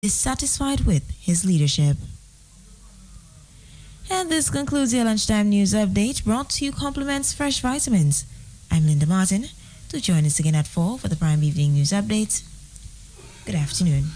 dissatisfied with his leadership. And this concludes your lunchtime news update brought to you compliments Fresh Vitamins. I'm Linda Martin. Do join us again at 4 for the Prime Evening News Update. Good afternoon.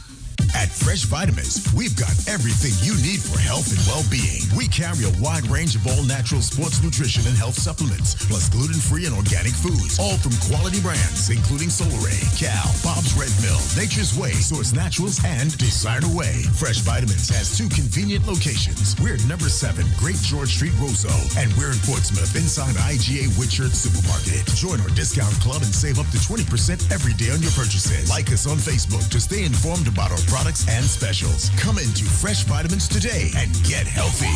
At Fresh Vitamins, we've got everything you need for health and well-being. We carry a wide range of all-natural sports nutrition and health supplements, plus gluten-free and organic foods, all from quality brands, including Solaray, Cal, Bob's Red Mill, Nature's Way, Source Naturals, and Desire Way. Fresh Vitamins has 2 convenient locations. We're at number 7, Great George Street, Roseau, and we're in Portsmouth, inside IGA Whitchurch Supermarket. Join our discount club and save up to 20% every day on your purchases. Like us on Facebook to stay informed about our products and specials. Come into Fresh Vitamins today and get healthy.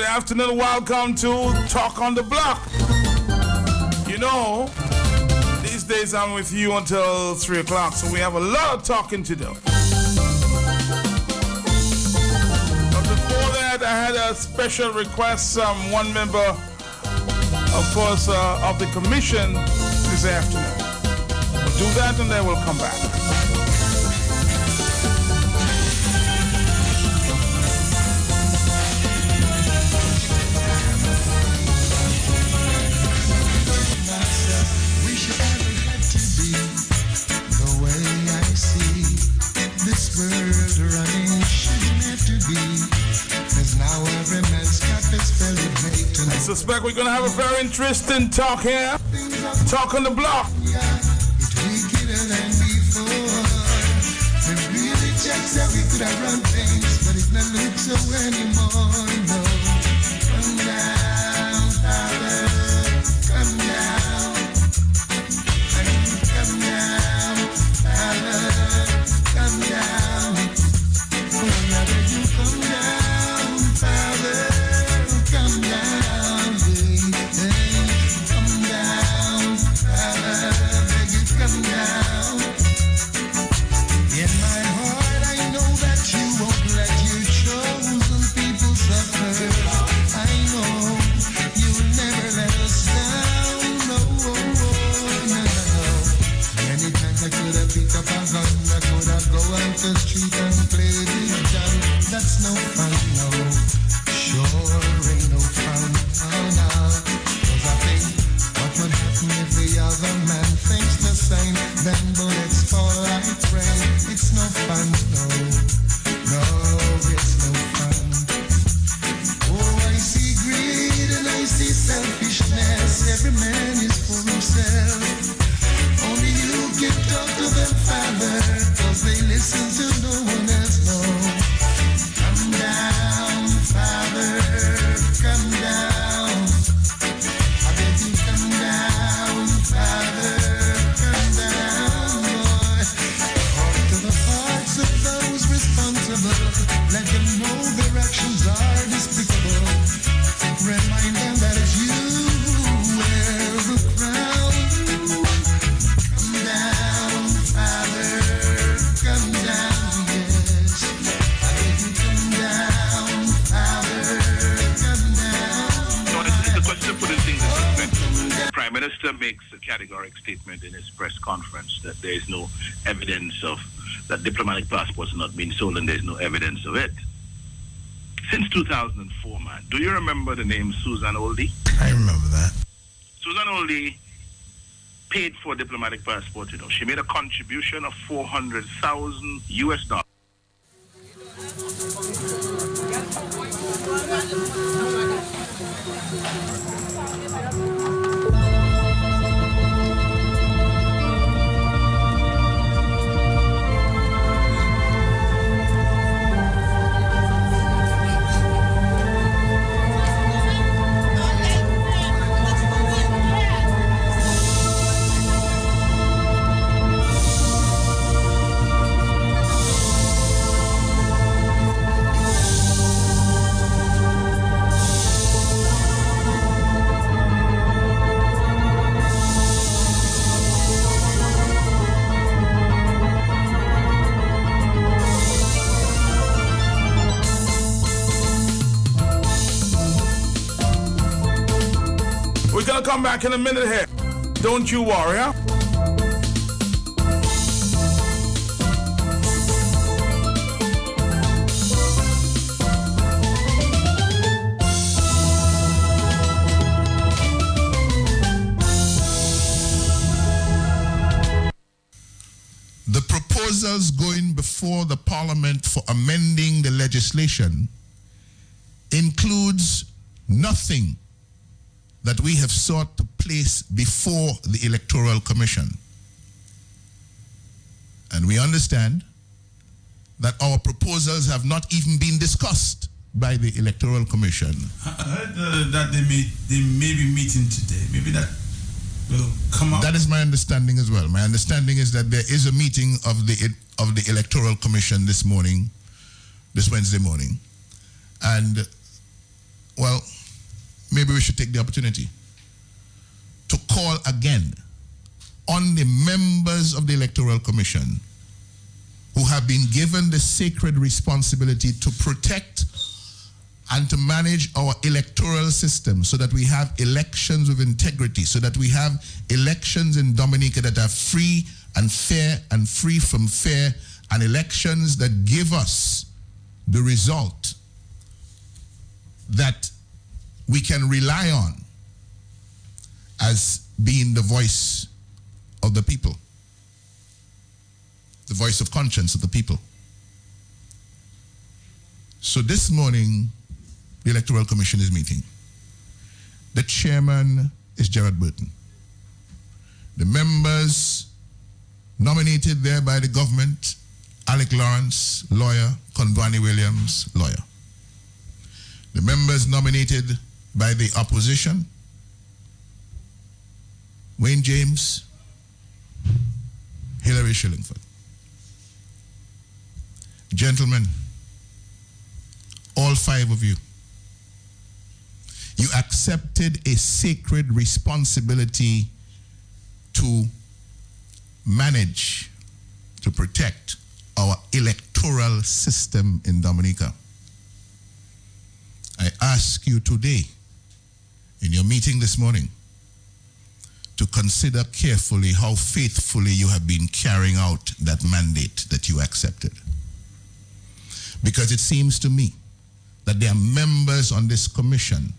Afternoon, welcome to Talk on the Block. You know, these days I'm with you until 3 o'clock, so we have a lot of talking to do. But before that, I had a special request from one member, of course, of the commission this afternoon. We'll do that and then we'll come back. I suspect we're going to have a very interesting talk here. Talk on the block. In my heart, I know that you won't let your chosen minister makes a categorical statement in his press conference that there is no evidence of that diplomatic passports not being sold and there's no evidence of it. Since 2004, man, do you remember the name Susan Oldie? I remember that. Susan Oldie paid for diplomatic passport, She made a contribution of $400,000 US. We're gonna come back in a minute here. Don't you worry, huh? The proposals going before the Parliament for amending the legislation includes nothing that we have sought to place before the Electoral Commission. And we understand that our proposals have not even been discussed by the Electoral Commission. I heard that they may be meeting today. Maybe that will come up. That is my understanding as well. My understanding is that there is a meeting of the Electoral Commission this Wednesday morning. And, well, maybe we should take the opportunity to call again on the members of the Electoral Commission who have been given the sacred responsibility to protect and to manage our electoral system so that we have elections with integrity, so that we have elections in Dominica that are free and fair and free from fear, and elections that give us the result that we can rely on as being the voice of the people, the voice of conscience of the people. So this morning, the Electoral Commission is meeting. The chairman is Gerard Burton. The members nominated there by the government, Alec Lawrence, lawyer, Convani Williams, lawyer. The members nominated by the opposition, Wayne James, Hilary Shillingford. Gentlemen, all five of you, you accepted a sacred responsibility to manage, to protect our electoral system in Dominica. I ask you today, in your meeting this morning, to consider carefully how faithfully you have been carrying out that mandate that you accepted. Because it seems to me that there are members on this commission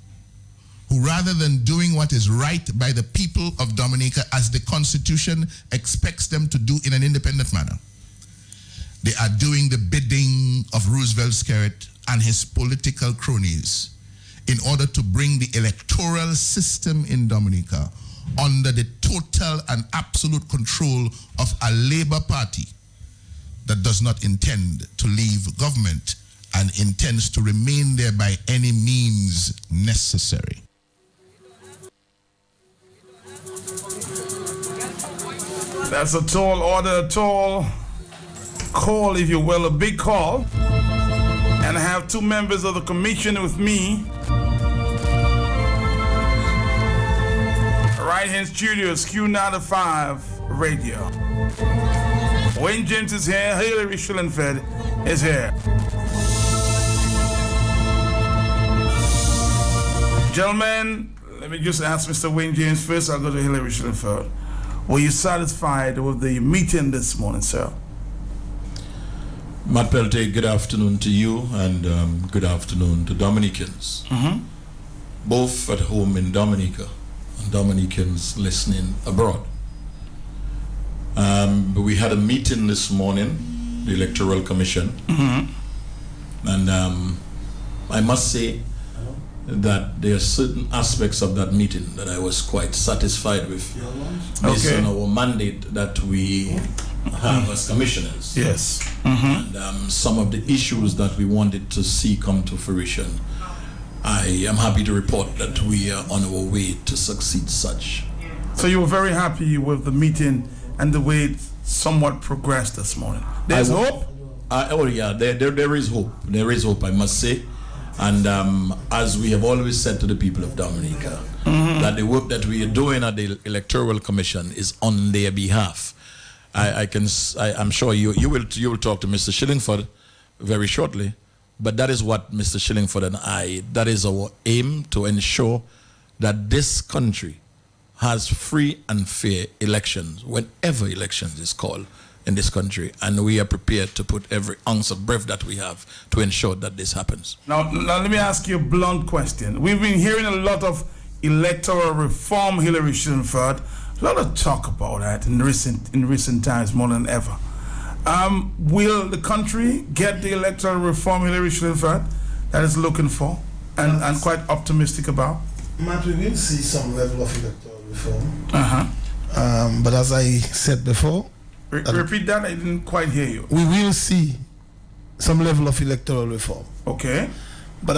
who, rather than doing what is right by the people of Dominica as the Constitution expects them to do in an independent manner, they are doing the bidding of Roosevelt Skerritt and his political cronies in order to bring the electoral system in Dominica under the total and absolute control of a Labour Party that does not intend to leave government and intends to remain there by any means necessary. That's a tall order, a tall call, if you will, a big call. And I have two members of the commission with me. Right here in studios, Q95 Radio. Wayne James is here, Hilary Shillingford is here. Gentlemen, let me just ask Mr. Wayne James first. I'll go to Hillary Schillenfeld. Were you satisfied with the meeting this morning, sir? Matt Pelte, good afternoon to you and good afternoon to Dominicans. Both at home in Dominica and Dominicans listening abroad. We had a meeting this morning, the Electoral Commission, and I must say that there are certain aspects of that meeting that I was quite satisfied with based on our mandate that we have as commissioners. Yes. And some of the issues that we wanted to see come to fruition. I am happy to report that we are on our way to succeed such. So you were very happy with the meeting and the way it somewhat progressed this morning. There's hope? There is hope. There is hope, I must say. And as we have always said to the people of Dominica, that the work that we are doing at the Electoral Commission is on their behalf. I'm sure you will talk to Mr. Schillingford very shortly, but that is what Mr. Schillingford and that is our aim, to ensure that this country has free and fair elections whenever elections is called in this country, and we are prepared to put every ounce of breath that we have to ensure that this happens. Now let me ask you a blunt question. We've been hearing a lot of electoral reform, Hillary Schillenfeld. A lot of talk about that in recent times, more than ever. Will the country get the electoral reform Hillary Schillenfeld that is looking for and quite optimistic about? Matt, we will see some level of electoral reform. But as I said before, repeat that. I didn't quite hear you. We will see some level of electoral reform. Okay. But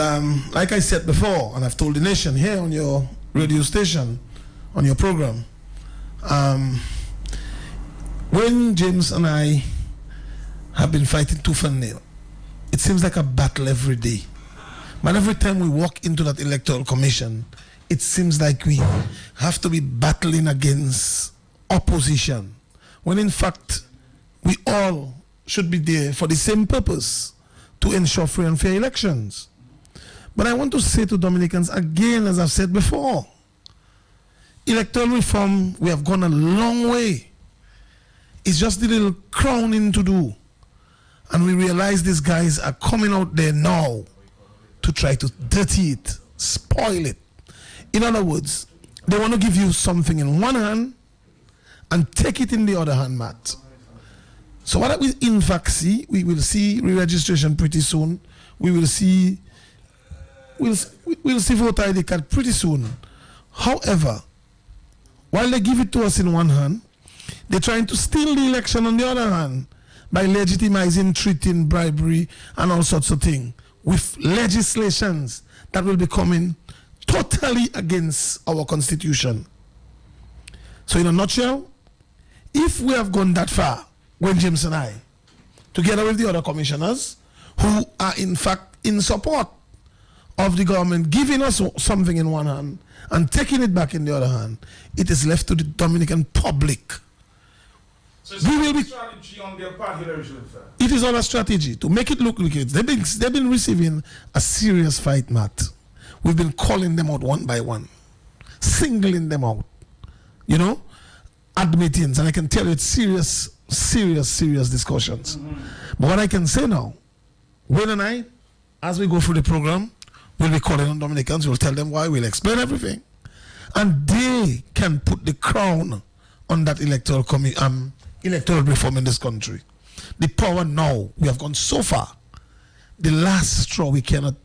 like I said before, and I've told the nation here on your radio station, on your program, when James and I have been fighting tooth and nail, it seems like a battle every day. But every time we walk into that Electoral Commission, it seems like we have to be battling against opposition, when in fact we all should be there for the same purpose, to ensure free and fair elections. But I want to say to Dominicans again, as I've said before, electoral reform, we have gone a long way. It's just a little crowning to do. And we realize these guys are coming out there now to try to dirty it, spoil it. In other words, they want to give you something in one hand and take it in the other hand, Matt. So what we in fact see, we will see re-registration pretty soon. We'll see voter ID card pretty soon. However, while they give it to us in one hand, they're trying to steal the election on the other hand by legitimizing treating, bribery, and all sorts of things with legislations that will be coming totally against our constitution. So in a nutshell, if we have gone that far, when James and I, together with the other commissioners, who are in fact in support of the government giving us something in one hand and taking it back in the other hand, it is left to the Dominican public. So it's a strategy on their part, Hillary Schillenfeld. It is on a strategy to make it look like it. They've been receiving a serious fight, Matt. We've been calling them out one by one, singling them out, admitting, and I can tell you it's serious discussions. But what I can say now, Wayne and I, as we go through the program, we'll be calling on Dominicans, we'll tell them why, we'll explain everything. And they can put the crown on that electoral reform in this country. The power now, we have gone so far. The last straw, we cannot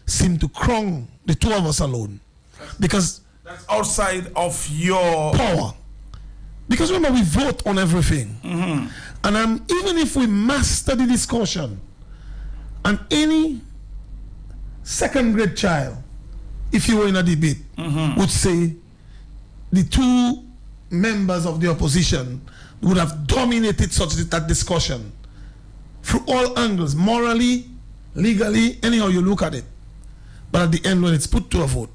seem to crown the two of us alone. Because that's outside of your power. Because remember, we vote on everything. And even if we master the discussion, and any second grade child, if you were in a debate, would say the two members of the opposition would have dominated that discussion through all angles, morally, legally, anyhow you look at it. But at the end, when it's put to a vote,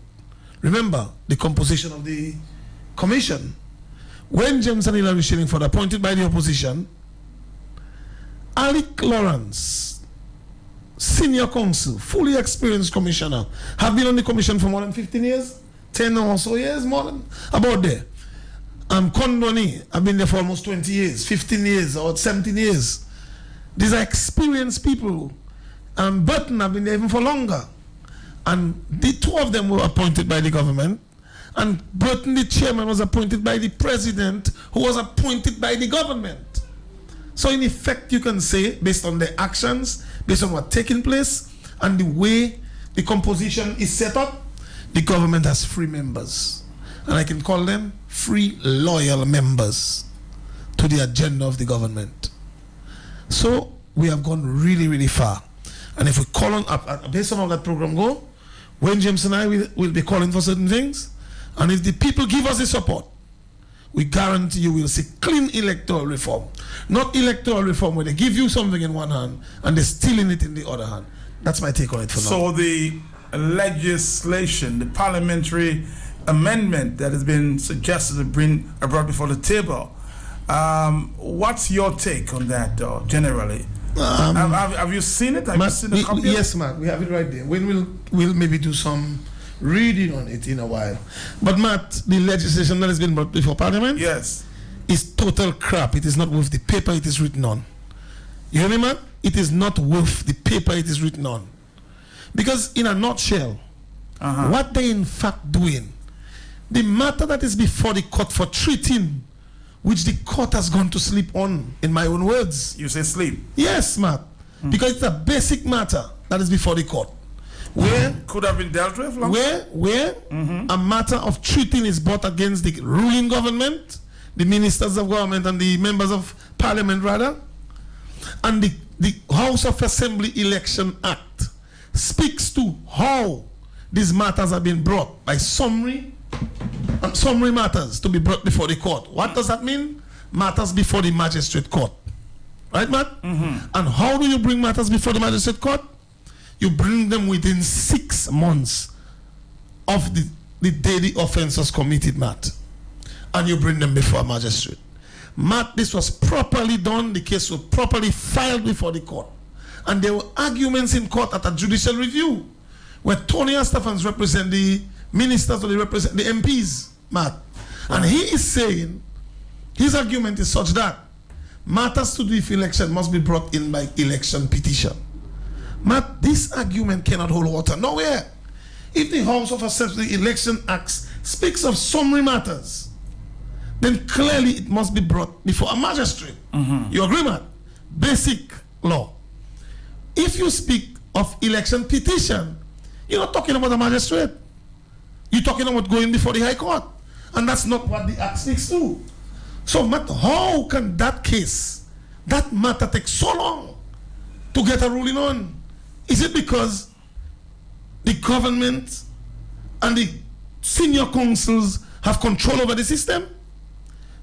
remember the composition of the commission. When James and Hillary Schillenfeld appointed by the opposition, Alec Lawrence, senior counsel, fully experienced commissioner, have been on the commission for more than 15 years. 10 or so years, more than about there. Kondoni, I've been there for almost 20 years, 15 years, or 17 years. These are experienced people. Burton, I've been there even for longer. And the two of them were appointed by the government. And Burton, the chairman, was appointed by the president, who was appointed by the government. So in effect, you can say, based on their actions, based on what's taking place, and the way the composition is set up, the government has free members. And I can call them free, loyal members to the agenda of the government. So we have gone really, really far. And if we call on, based on how that program go, Wayne James and I will be calling for certain things. And if the people give us the support, we guarantee you will see clean electoral reform. Not electoral reform where they give you something in one hand and they're stealing it in the other hand. That's my take on it for now. So the legislation, the parliamentary amendment that has been suggested to bring brought before the table, what's your take on that, generally? Have you seen it? Have you seen the copy? Yes, Matt, we have it right there. We'll maybe do some reading on it in a while. But Matt, the legislation that has been brought before Parliament, yes, is total crap. It is not worth the paper it is written on. You hear me, Matt? It is not worth the paper it is written on. Because in a nutshell, what they in fact doing, the matter that is before the court for treating, which the court has gone to sleep on, in my own words. You say sleep? Yes, Matt. Because it's a basic matter that is before the court. Where could have been dealt with? Where a matter of treating is brought against the ruling government, the ministers of government and the members of parliament rather, and the House of Assembly Election Act speaks to how these matters have been brought by summary matters to be brought before the court. What does that mean? Matters before the magistrate court. Right, Matt? And how do you bring matters before the magistrate court? You bring them within 6 months of the day the offense was committed, Matt. And you bring them before a magistrate. Matt, this was properly done. The case was properly filed before the court. And there were arguments in court at a judicial review where Tony Astafans represent the ministers or they represent the MPs, Matt. And he is saying, his argument is such that matters to do with election must be brought in by election petition. Matt, this argument cannot hold water nowhere. If the House of Assembly Election Acts speaks of summary matters, then clearly it must be brought before a magistrate. You agree, Matt? Basic law. If you speak of election petition, you're not talking about a magistrate. You're talking about going before the High Court. And that's not what the Act speaks to. So, Matt, how can that case, that matter take so long to get a ruling on? Is it because the government and the senior councils have control over the system?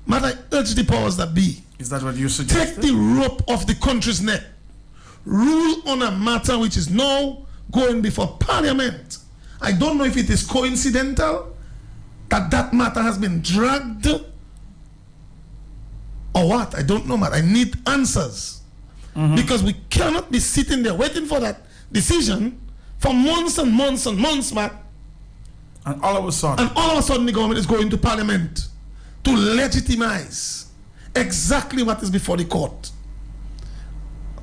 Matt, I urge the powers that be. Is that what you suggest? Take the rope off the country's neck. Rule on a matter which is now going before Parliament. I don't know if it is coincidental that that matter has been dragged or what. I don't know, Matt. I need answers. Because we cannot be sitting there waiting for that decision for months and months and months, Matt. And all of a sudden the government is going to Parliament to legitimize exactly what is before the court.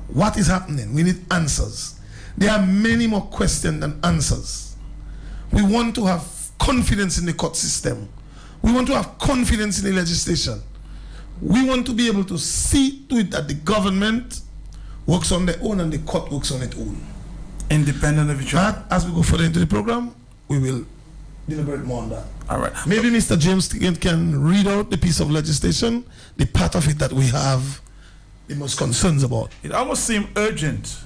What is happening? We need answers. There are many more questions than answers. We want to have confidence in the court system. We want to have confidence in the legislation. We want to be able to see to it that the government works on their own and the court works on its own. Independent of each other. As we go further into the program, we will deliberate more on that. All right. Maybe Mr. James can read out the piece of legislation, the part of it that we have the most concerns about. It almost seems urgent,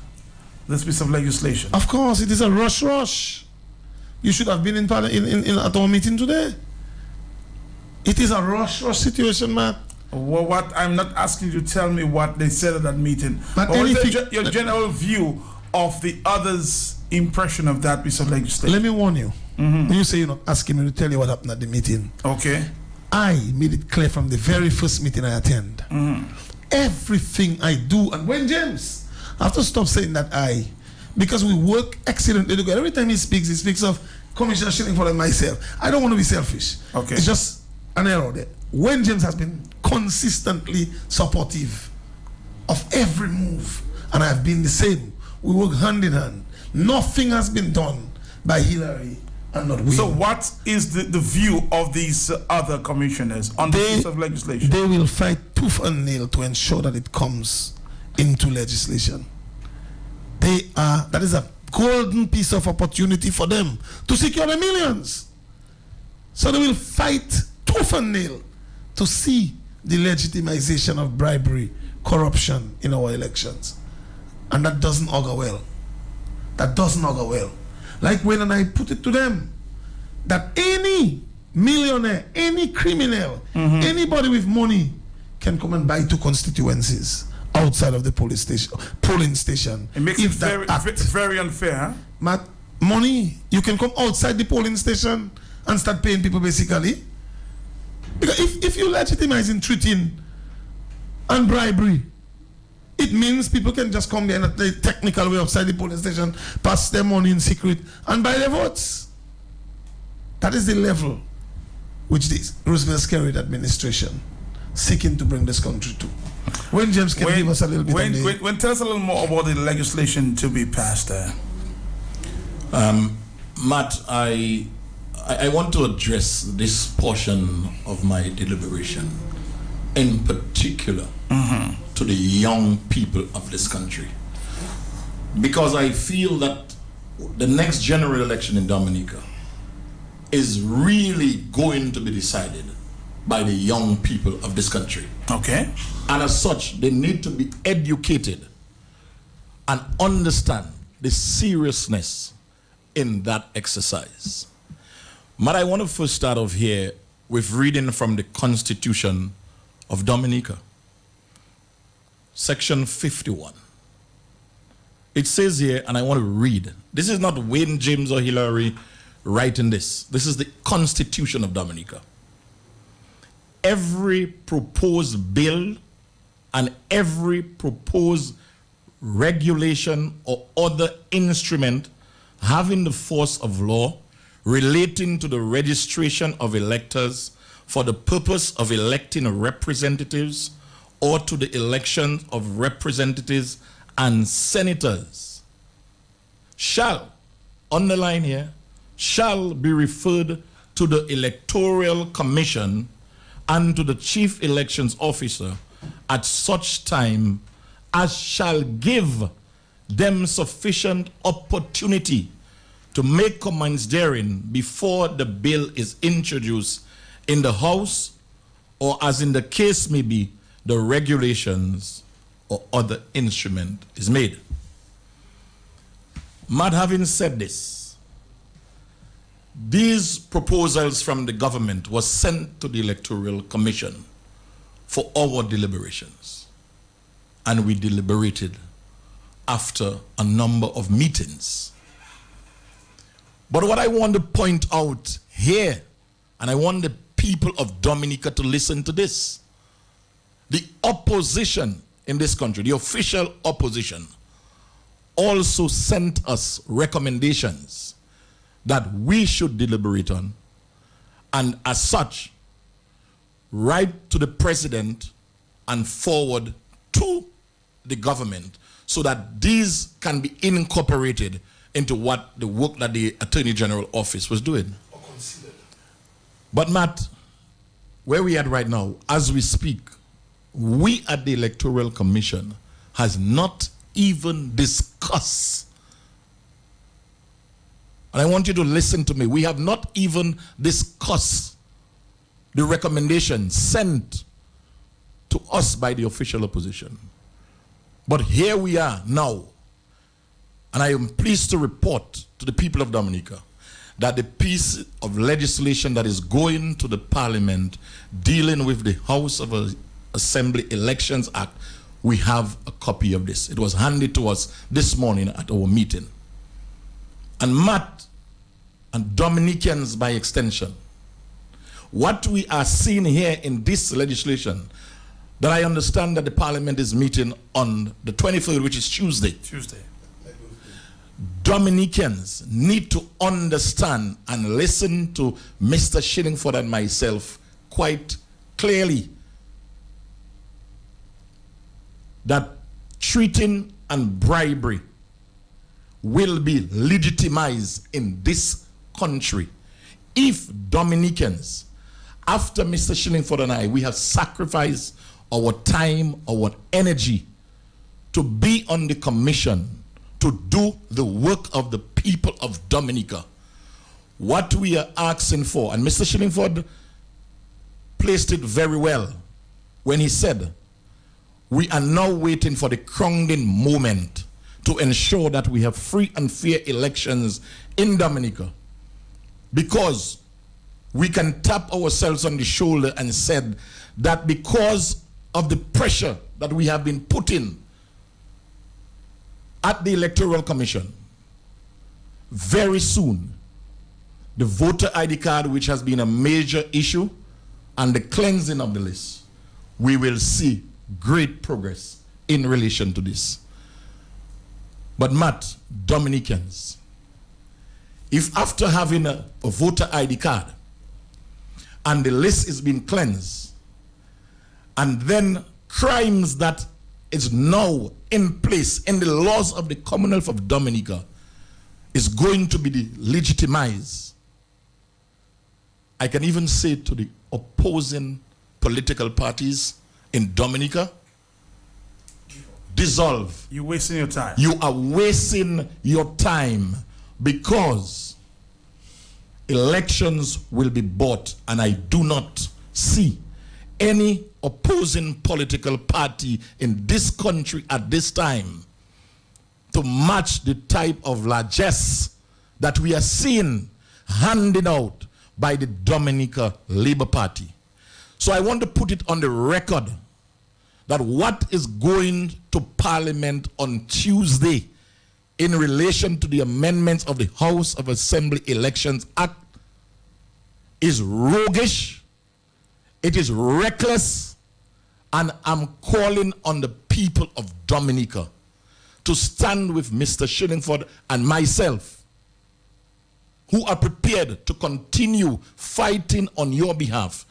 this piece of legislation. Of course, it is a rush. You should have been in at our meeting today. It is a rush situation, Matt. Well, what I'm not asking you to tell me what they said at that meeting. But what is your general view of the others' impression of that piece of legislation? Let me warn you. When you say you're not asking me to tell you what happened at the meeting. Okay. I made it clear from the very first meeting I attend. Everything I do, and when James, I have to stop saying that because we work excellently together. Every time he speaks of Commissioner Schilling for myself. I don't want to be selfish. Okay. It's just an error there. When James has been consistently supportive of every move, and I've been the same. We work hand in hand. Nothing has been done by Hillary and not we. So what is the view of these other commissioners on this piece of legislation? They will fight tooth and nail to ensure that it comes into legislation. That is a golden piece of opportunity for them to secure the millions. So they will fight tooth and nail to see the legitimization of bribery, corruption in our elections. And that doesn't augur well. That doesn't augur well. Like when I put it to them, that any millionaire, any criminal, anybody with money can come and buy 2 constituencies outside of the polling station. It makes it very unfair, huh? Money, you can come outside the polling station and start paying people basically. Because if you legitimize in treating and bribery, it means people can just come there in a technical way outside the polling station, pass their money in secret, and buy their votes. That is the level which the Roosevelt Skerrit administration seeking to bring this country to. When James can give us a little bit tell us a little more about the legislation to be passed there. Matt, I want to address this portion of my deliberation, in particular to the young people of this country, because I feel that the next general election in Dominica is really going to be decided by the young people of this country. Okay. And as such, they need to be educated and understand the seriousness in that exercise. But I want to first start off here with reading from the Constitution of Dominica. Section 51. It says here, and I want to read. This is not Wayne James or Hillary writing this. This is the Constitution of Dominica. Every proposed bill and every proposed regulation or other instrument having the force of law relating to the registration of electors for the purpose of electing representatives or to the election of representatives and senators shall, underline here, shall be referred to the Electoral Commission and to the Chief Elections Officer at such time as shall give them sufficient opportunity to make comments therein before the bill is introduced in the House, or as in the case may be, the regulations or other instrument is made. Matt, having said this, these proposals from the government was sent to the Electoral Commission for our deliberations. And we deliberated after a number of meetings. But what I want to point out here, and I want the people of Dominica to listen to this, the opposition in this country, the official opposition, also sent us recommendations that we should deliberate on, and as such, write to the president and forward to the government so that these can be incorporated into what the work that the Attorney General Office was doing. But Matt, where we are right now, as we speak, we at the Electoral Commission has not even discussed, and I want you to listen to me, we have not even discussed the recommendation sent to us by the official opposition. But here we are now, and I am pleased to report to the people of Dominica that the piece of legislation that is going to the Parliament dealing with the House of Assembly Elections Act, we have a copy of this. It was handed to us this morning at our meeting. And Matt, and Dominicans by extension, what we are seeing here in this legislation, that I understand that the Parliament is meeting on the 23rd, which is Tuesday. Dominicans need to understand and listen to Mr. Shillingford and myself quite clearly that treating and bribery will be legitimized in this country if Dominicans, after Mr. Shillingford and I, we have sacrificed our time, our energy to be on the commission to do the work of the people of Dominica. What we are asking for, and Mr. Shillingford placed it very well when he said, we are now waiting for the crowning moment to ensure that we have free and fair elections in Dominica, because we can tap ourselves on the shoulder and said that because of the pressure that we have been putting at the Electoral Commission, very soon the voter ID card, which has been a major issue, and the cleansing of the list, we will see great progress in relation to this. But Matt, Dominicans, if after having a voter ID card and the list is being cleansed, and then crimes that is now in place in the laws of the Commonwealth of Dominica is going to be legitimized, I can even say to the opposing political parties in Dominica, dissolve. You're wasting your time. You are wasting your time, because elections will be bought, and I do not see any opposing political party in this country at this time to match the type of largesse that we are seeing handed out by the Dominica Labour Party. So I want to put it on the record that what is going to Parliament on Tuesday in relation to the amendments of the House of Assembly Elections Act is roguish, it is reckless, and I'm calling on the people of Dominica to stand with Mr. Shillingford and myself, who are prepared to continue fighting on your behalf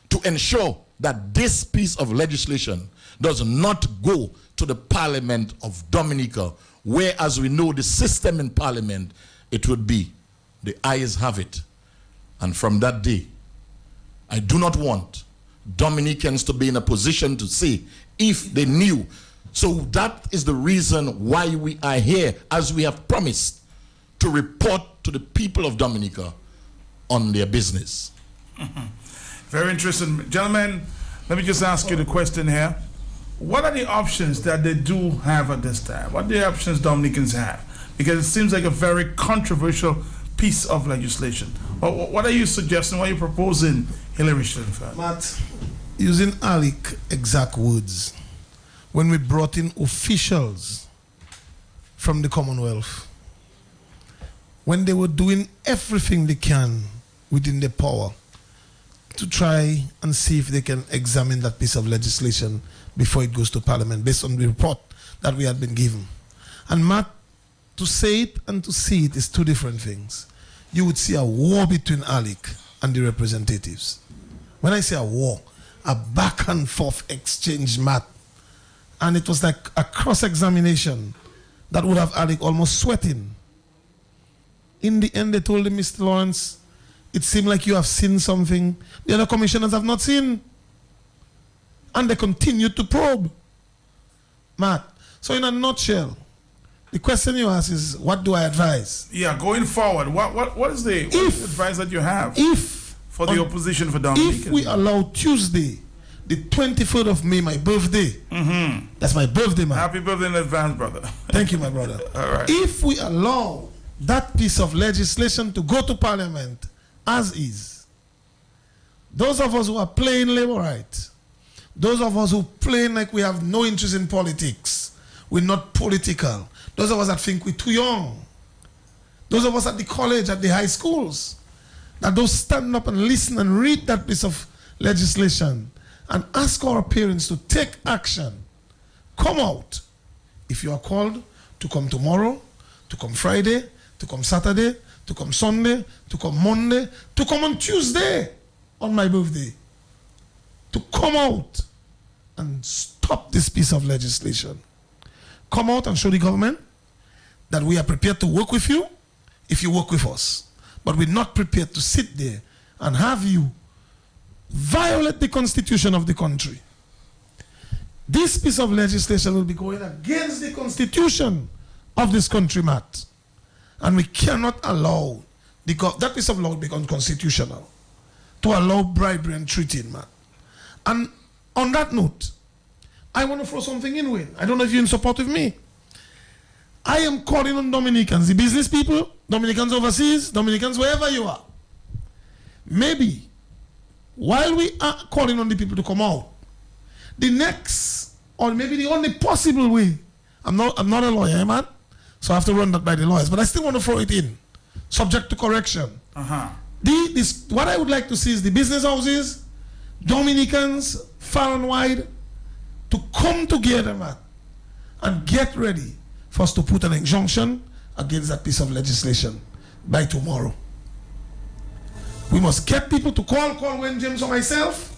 to ensure that this piece of legislation does not go to the Parliament of Dominica, where, as we know, the system in Parliament, it would be the ayes have it. And from that day, I do not want Dominicans to be in a position to say if they knew. So that is the reason why we are here, as we have promised, to report to the people of Dominica on their business. Very interesting. Gentlemen, let me just ask you the question here. What are the options that they do have at this time? What are the options Dominicans have? Because it seems like a very controversial piece of legislation. What are you suggesting? What are you proposing, Hillary Shillingford? Matt, using Alec exact words, when we brought in officials from the Commonwealth, when they were doing everything they can within their power to try and see if they can examine that piece of legislation before it goes to Parliament, based on the report that we had been given. And Matt, to say it and to see it is two different things. You would see a war between Alec and the representatives. When I say a war, a back and forth exchange, Matt. And it was like a cross-examination that would have Alec almost sweating. In the end, they told him, Mr. Lawrence, it seemed like you have seen something the other commissioners have not seen. And they continued to probe. Matt, so in a nutshell, the question you ask is, what do I advise? Yeah, going forward, what is the advice that you have for the opposition for Dominica? If we allow Tuesday, the 23rd of May, my birthday, that's my birthday, man. Happy birthday in advance, brother. Thank you, my brother. All right. If we allow that piece of legislation to go to Parliament as is, those of us who are playing labor rights, those of us who play like we have no interest in politics, we're not political, those of us that think we're too young, those of us at the college, at the high schools, that don't stand up and listen and read that piece of legislation and ask our parents to take action, come out. If you are called to come tomorrow, to come Friday, to come Saturday, to come Sunday, to come Monday, to come on Tuesday on my birthday, to come out and stop this piece of legislation. Come out and show the government that we are prepared to work with you if you work with us. But we're not prepared to sit there and have you violate the constitution of the country. This piece of legislation will be going against the constitution of this country, Matt. And we cannot allow that piece of law to become constitutional, to allow bribery and treating, Matt. And on that note, I want to throw something in, Wayne. I don't know if you're in support with me. I am calling on Dominicans, the business people, Dominicans overseas, Dominicans wherever you are. Maybe, while we are calling on the people to come out, the next, or maybe the only possible way, I'm not a lawyer, man, so I have to run that by the lawyers, but I still want to throw it in, subject to correction. What I would like to see is the business houses, Dominicans, far and wide, to come together, man, and get ready for us to put an injunction against that piece of legislation by tomorrow. We must get people to call Wayne James or myself,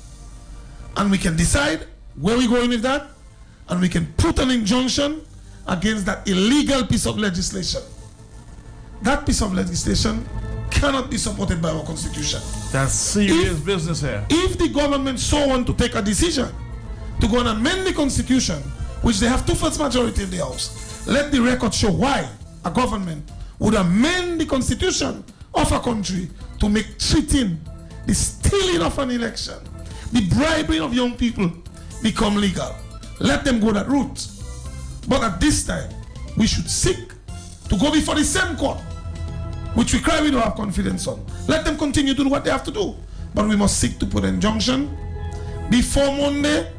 and we can decide where we're going with that, and we can put an injunction against that illegal piece of legislation. That piece of legislation cannot be supported by our constitution. That's serious business here. If the government so want to take a decision to go and amend the constitution, which they have 2/3 majority in the House, let the record show why a government would amend the constitution of a country to make cheating, the stealing of an election, the bribing of young people become legal. Let them go that route. But at this time, we should seek to go before the same court, which we cry we don't have confidence on. Let them continue to do what they have to do. But we must seek to put an injunction before Monday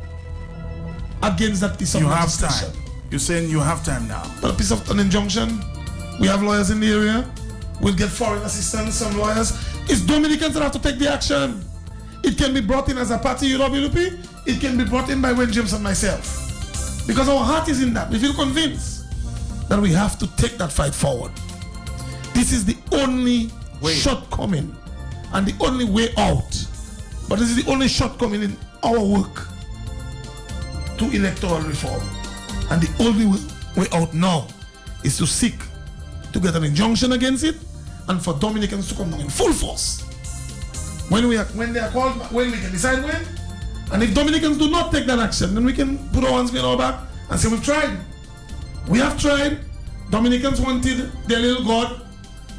against that piece of legislation. You have time. You're saying you have time now. But a piece of an injunction, we have lawyers in the area. We'll get foreign assistance, some lawyers. It's Dominicans that have to take the action. It can be brought in as a party, UWP. It can be brought in by Wayne James and myself. Because our heart is in that. We feel convinced that we have to take that fight forward. This is the only shortcoming and the only way out. But this is the only shortcoming in our work to electoral reform. And the only way out now is to seek to get an injunction against it and for Dominicans to come down in full force. When they are called, when we can decide when. And if Dominicans do not take that action, then we can put our hands behind our back and say we've tried. We have tried. Dominicans wanted their little God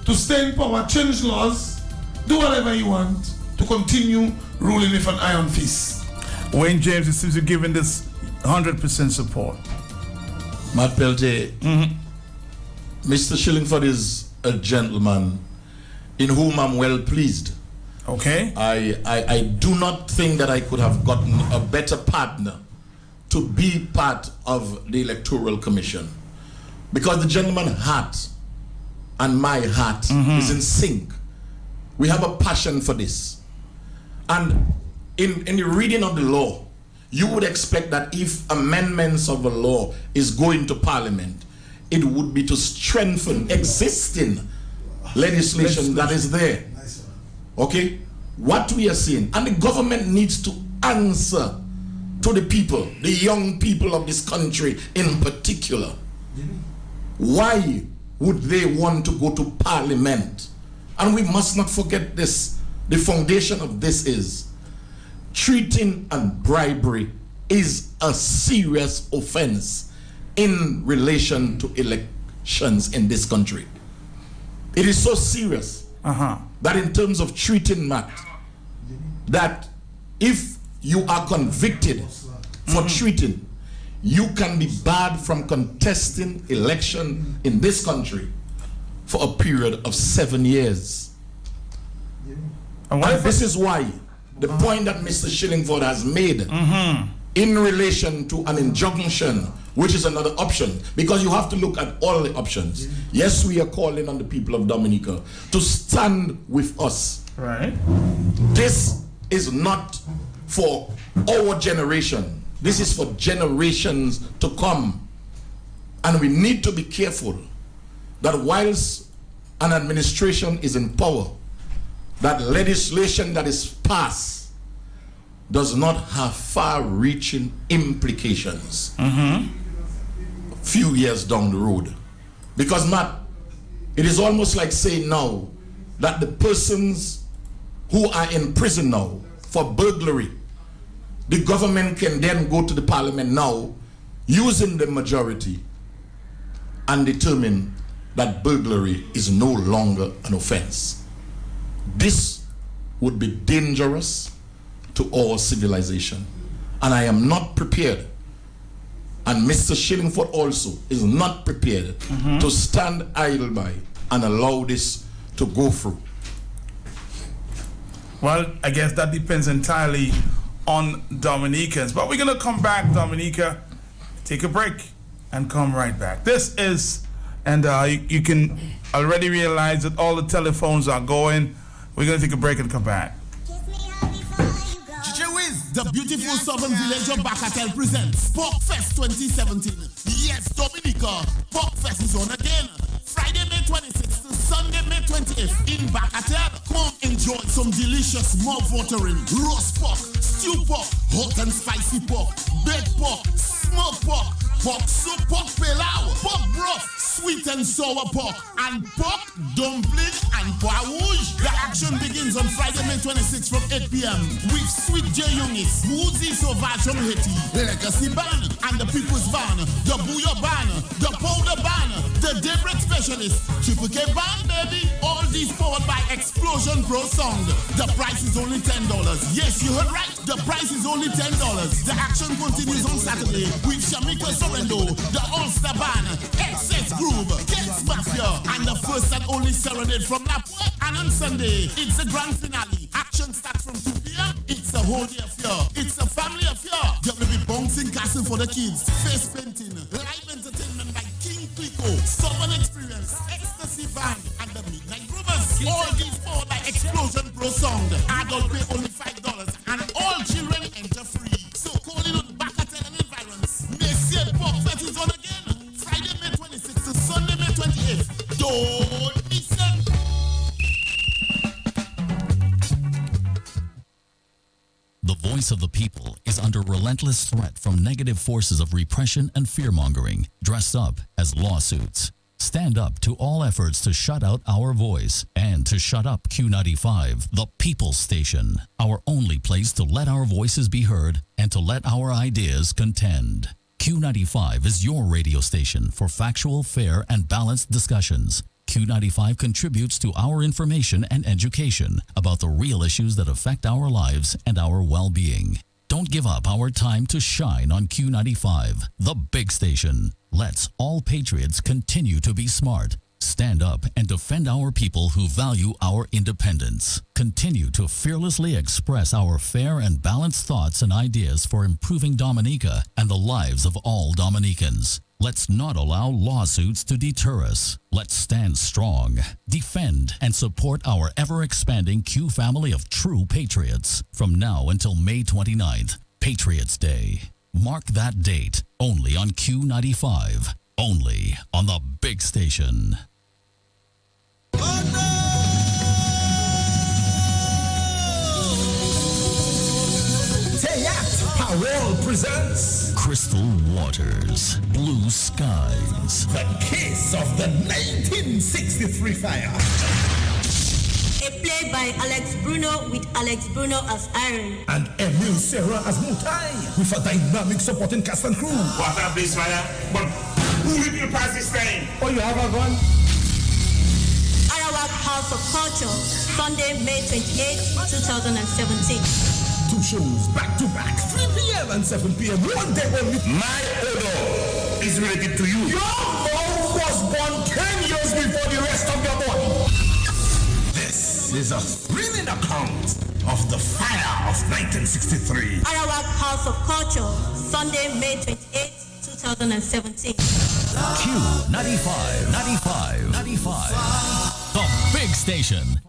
to stay in power, change laws, do whatever he wants to continue ruling with an iron fist. Wayne James seems to be giving this 100% support. Matt Peltier, Mr. Shillingford is a gentleman in whom I'm well pleased. Okay. I do not think that I could have gotten a better partner to be part of the Electoral Commission, because the gentleman's heart and my heart is in sync. We have a passion for this. And in the reading of the law, you would expect that if amendments of a law is going to Parliament, it would be to strengthen existing legislation that is there. Okay? What we are seeing, and the government needs to answer to the people, the young people of this country in particular. Why would they want to go to Parliament? And we must not forget this. The foundation of this is treating and bribery is a serious offense in relation to elections in this country. It is so serious that in terms of treating Matt, that if you are convicted for treating, you can be barred from contesting election in this country for a period of 7 years. And this is why the point that Mr. Shillingford has made in relation to an injunction, which is another option, because you have to look at all the options. Yes, we are calling on the people of Dominica to stand with us. Right. This is not for our generation. This is for generations to come. And we need to be careful that whilst an administration is in power, that legislation that is passed does not have far-reaching implications a few years down the road. Because, Matt, it is almost like saying now that the persons who are in prison now for burglary, the government can then go to the parliament now using the majority and determine that burglary is no longer an offense. This would be dangerous to all civilization. And I am not prepared, and Mr. Shillingford also is not prepared to stand idle by and allow this to go through. Well, I guess that depends entirely on Dominicans. But we're going to come back, Dominica, take a break, and come right back. This is, and you can already realize that all the telephones are going. We're going to take a break and come back. The beautiful southern village of Bacatel presents Pork Fest 2017. Yes, Dominica, Pork Fest is on again. Friday, May 26th to Sunday, May 20th in Bacatel. Come enjoy some delicious mouth-watering roast pork, stew pork, hot and spicy pork, baked pork, smoked pork, pork soup, pork pilau, pork broth, sweet and sour pork, and pork dumpling and pois. The action begins on Friday, May 26th from 8 p.m. with Sweet J. Youngis, Woozy Sauvage from Haiti, Legacy Band, and the People's Band, the Booyah Band, the Powder Band, the Daybreak Specialist, Triple K Band, baby. All these powered by Explosion Pro Sound. The price is only $10. Yes, you heard right. The price is only $10. The action continues on Saturday with Shamika Sorrento, the All-Star Band, Excess Groove, Kids Mafia, and the first and only serenade from Lapua. And on Sunday, it's the grand finale. Action starts from 2 p.m. It's a whole day affair. It's a family affair. There will be bouncing castle for the kids, face painting, live entertainment by King Clico, Southern Experience, Ecstasy Band, and the Midnight Groovers. All these powered by Explosion Pro Sound. Adult pay only $5, and all children enter free. So call in on Bacatel and environs. Messier Pork Fest is on again. Friday, May 26th to Sunday, May 28th. Don't miss it. The voice of the people is under relentless threat from negative forces of repression and fear-mongering, dressed up as lawsuits. Stand up to all efforts to shut out our voice and to shut up Q95, the People's Station, our only place to let our voices be heard and to let our ideas contend. Q95 is your radio station for factual, fair, and balanced discussions. Q95 contributes to our information and education about the real issues that affect our lives and our well-being. Don't give up our time to shine on Q95, the big station. Let's all patriots continue to be smart. Stand up and defend our people who value our independence. Continue to fearlessly express our fair and balanced thoughts and ideas for improving Dominica and the lives of all Dominicans. Let's not allow lawsuits to deter us. Let's stand strong, defend, and support our ever-expanding Q family of true patriots. From now until May 29th, Patriots Day. Mark that date only on Q95, only on the big station. Powell presents Crystal Waters, Blue Skies. The Kiss of the 1963 Fire. A play by Alex Bruno with Alex Bruno as Iron. And Emil Serra as Mutai with a dynamic supporting cast and crew. What up this fire? But who will you pass this time? Oh, you have a gun? Arawak House of Culture, Sunday, May 28, 2017. 2 shows back to back, 3 p.m. and 7 p.m. One day only. My odor is related to you. Your mouth was born 10 years before the rest of your body. This is a thrilling account of the fire of 1963. Arawak House of Culture, Sunday, May 28, 2017. Q95, 95. The big station.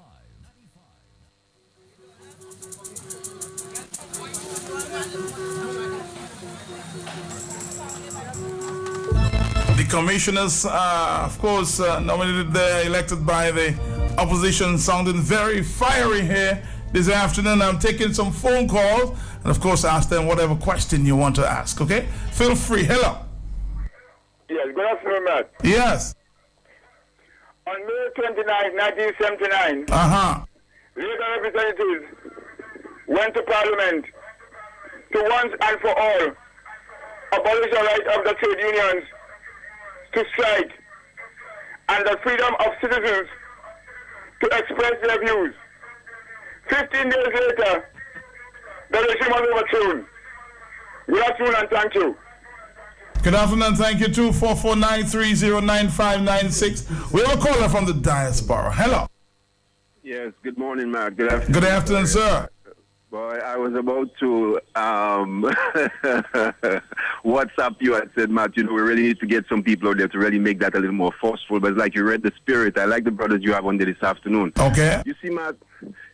The commissioners, of course, nominated there, elected by the opposition, sounding very fiery here this afternoon. I'm taking some phone calls and, of course, ask them whatever question you want to ask, okay? Feel free. Hello. Yes, good afternoon, Matt. Yes. On May 29, 1979, Labour representatives went to Parliament to once and for all abolish the right of the trade unions to strike and the freedom of citizens to express their views. 15 days later, the regime was overthrown. Good afternoon and thank you. Good afternoon, thank you. 244-930-9596. We have a caller from the diaspora. Hello. Yes, good morning, Mark. Good afternoon. Good afternoon, sir. Boy, I was about to WhatsApp you and said, Matt, you know, we really need to get some people out there to really make that a little more forceful. But it's like you read the spirit. I like the brothers you have on there this afternoon. Okay. You see, Matt,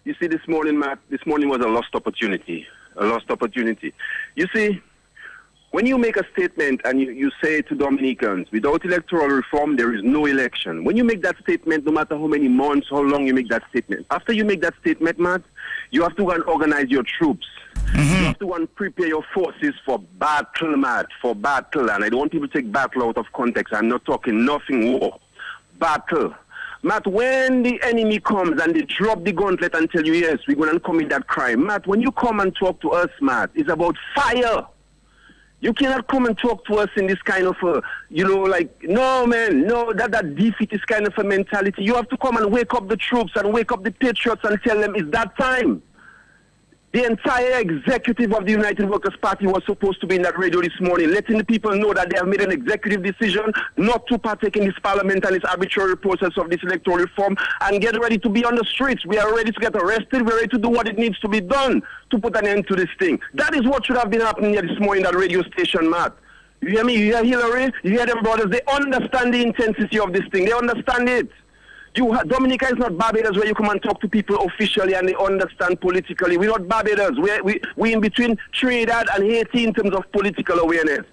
this morning, Matt, this morning was a lost opportunity. A lost opportunity. You see, when you make a statement and you say to Dominicans, without electoral reform, there is no election. When you make that statement, no matter how many months, how long you make that statement, after you make that statement, Matt, you have to go and organize your troops. You have to go and prepare your forces for battle, Matt, for battle. And I don't want people to take battle out of context. I'm not talking nothing war. Battle. Matt, when the enemy comes and they drop the gauntlet and tell you, yes, we're going to commit that crime. Matt, when you come and talk to us, Matt, it's about fire. You cannot come and talk to us in this kind of no, man, no, that defeat is kind of a mentality. You have to come and wake up the troops and wake up the patriots and tell them it's that time. The entire executive of the United Workers' Party was supposed to be in that radio this morning, letting the people know that they have made an executive decision not to partake in this parliament and this arbitrary process of this electoral reform and get ready to be on the streets. We are ready to get arrested. We're ready to do what it needs to be done to put an end to this thing. That is what should have been happening here this morning at that radio station, Matt. You hear me? You hear Hillary? You hear them brothers? They understand the intensity of this thing. They understand it. Dominica is not Barbados where you come and talk to people officially and they understand politically. We're not Barbados. We're in between Trinidad and Haiti in terms of political awareness.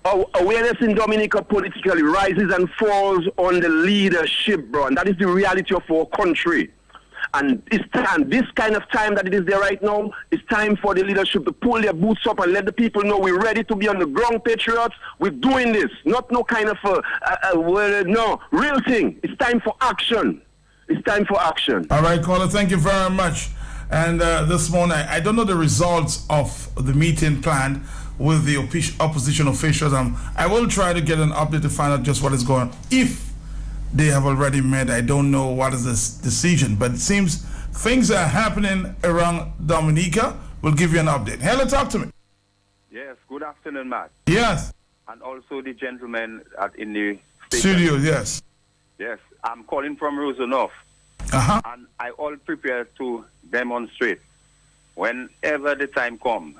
Our awareness in Dominica politically rises and falls on the leadership, bro. And that is the reality of our country. And it's time, this kind of time that it is there right now, it's time for the leadership to pull their boots up and let the people know we're ready to be on the ground, patriots. We're doing this. Not no kind of no, real thing. It's time for action. It's time for action. All right, caller, thank you very much. And this morning, I don't know the results of the meeting planned with the opposition officials. I will try to get an update to find out just what is going on. If they have already met, I don't know what is this decision, but it seems things are happening around Dominica. We'll give you an update. Hello, talk to me. Yes, good afternoon, Matt. Yes. And also the gentleman in the studio, yes. Yes, I'm calling from Rosenhof. And I all prepare to demonstrate whenever the time comes,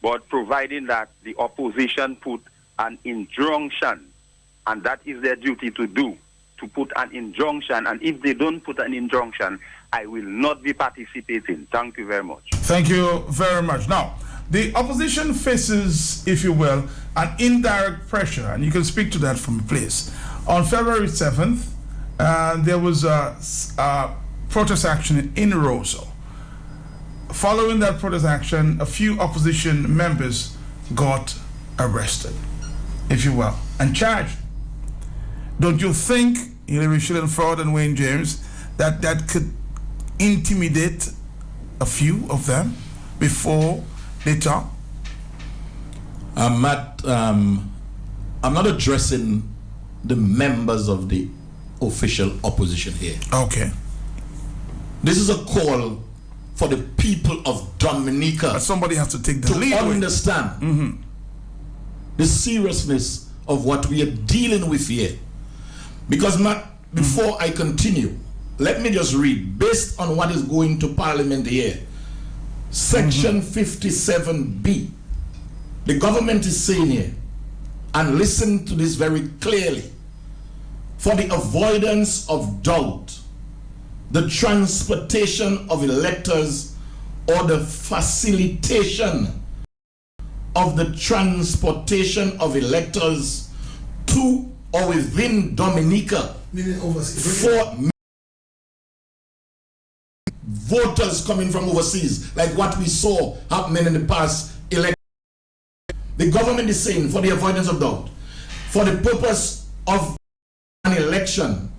but providing that the opposition put an injunction, and that is their duty to do, to put an injunction, and if they don't put an injunction, I will not be participating. Thank you very much. Thank you very much. Now, the opposition faces, if you will, an indirect pressure, and you can speak to that from a place. On February 7th, there was a protest action in Roseau. Following that protest action, a few opposition members got arrested, if you will, and charged. Don't you think, Hillary Schillenford and Wayne James, that could intimidate a few of them before they talk? Matt, I'm not addressing the members of the official opposition here. Okay. This is a call for the people of Dominica. But somebody has to take the lead. To understand the seriousness of what we are dealing with here. Because, Matt, before I continue, let me just read, based on what is going to Parliament here, Section 57B. The government is saying here, and listen to this very clearly, for the avoidance of doubt, the transportation of electors or the facilitation of the transportation of electors to or within Dominica for voters coming from overseas, like what we saw happening in the past election. The government is saying, for the avoidance of doubt, for the purpose of an election,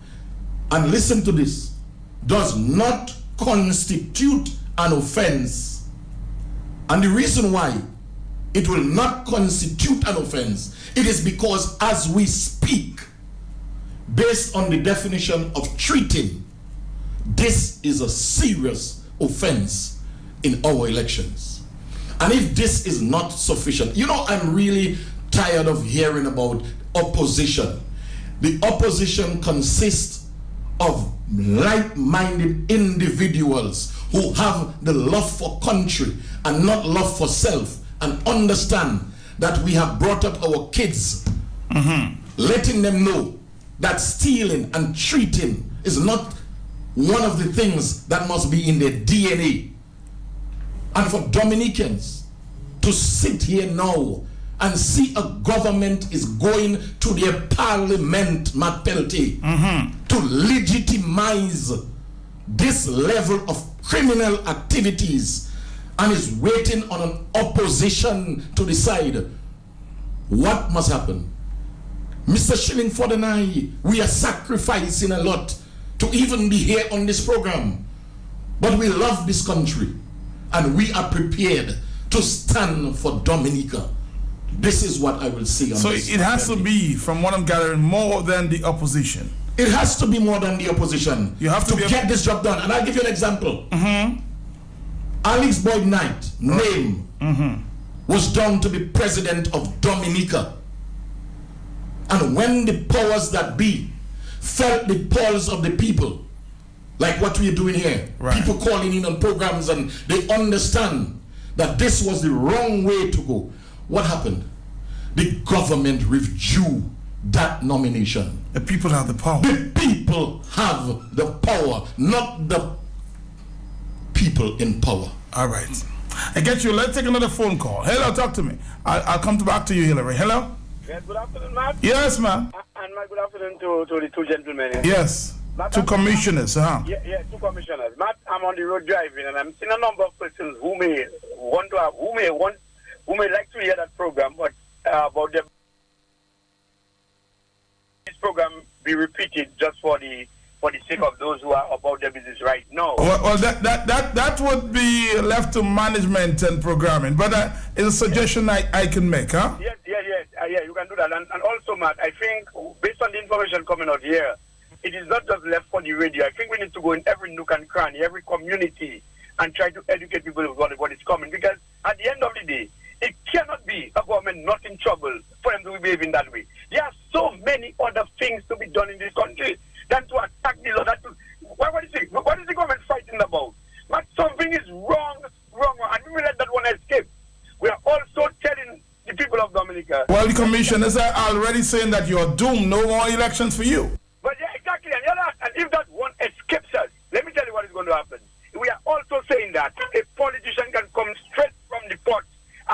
and listen to this, does not constitute an offense. And the reason why it will not constitute an offense, it is because as we speak, based on the definition of treating, this is a serious offense in our elections. And if this is not sufficient, you know, I'm really tired of hearing about opposition. The opposition consists of like-minded individuals who have the love for country and not love for self, and understand that we have brought up our kids, letting them know that stealing and cheating is not one of the things that must be in their DNA. And for Dominicans to sit here now and see a government is going to their parliament, Matpelte, to legitimize this level of criminal activities, and is waiting on an opposition to decide what must happen. Mr. Shilling Ford and I, we are sacrificing a lot to even be here on this program. But we love this country, and we are prepared to stand for Dominica. This is what I will say on so this. So it has to be, from what I'm gathering, more than the opposition. It has to be more than the opposition. You have to get this job done. And I'll give you an example. Alex Boyd Knight, name, was down to be president of Dominica. And when the powers that be felt the pulse of the people, like what we're doing here, people calling in on programs, and they understand that this was the wrong way to go, what happened? The government withdrew that nomination. The people have the power. The people have the power, not the people in power. All right. I get you. Let's take another phone call. Hello, talk to me. I'll come back to you, Hillary. Hello? Yes, good afternoon, Matt. Yes, ma'am. And my good afternoon to the two gentlemen. Yes. Matt, two commissioners, Yeah, two commissioners. Matt, I'm on the road driving, and I'm seeing a number of persons who may like to hear that program, but about this program be repeated just for the sake of those who are about their business right now. Well, that would be left to management and programming, but it's a suggestion I can make, huh? Yes, you can do that. And also, Matt, I think based on the information coming out here, it is not just left for the radio. I think we need to go in every nook and cranny, every community, and try to educate people about what is coming. Because at the end of the day, it cannot be a government not in trouble for them to be behaving that way. There are so many other things to be done in this country than to attack the law. What is the government fighting about? But something is wrong, and we will let that one escape. We are also telling the people of Dominica. Well, the commissioners are already saying that you're doomed. No more elections for you. But yeah, exactly. And if that one escapes us, let me tell you what is going to happen. We are also saying that a politician can come straight from the pot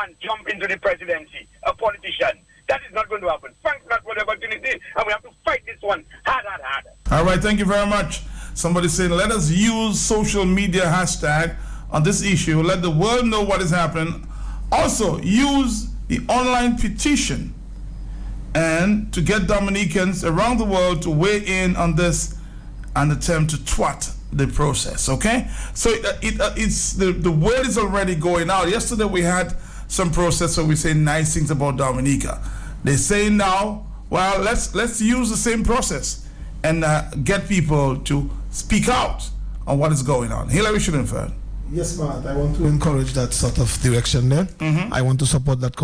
and jump into the presidency. A politician. That is not going to happen. Thanks not for the opportunity, and we have to fight this one hard. All right, thank you very much. Somebody saying, let us use social media hashtag on this issue. Let the world know what is happening. Also, use the online petition and to get Dominicans around the world to weigh in on this and attempt to twat the process, okay? So it's the word is already going out. Yesterday we had some process where we say nice things about Dominica. They say now, well, let's use the same process and get people to speak out on what is going on. Hillary Schillenfeld. Yes, Matt. I want to encourage that sort of direction there. I want to support that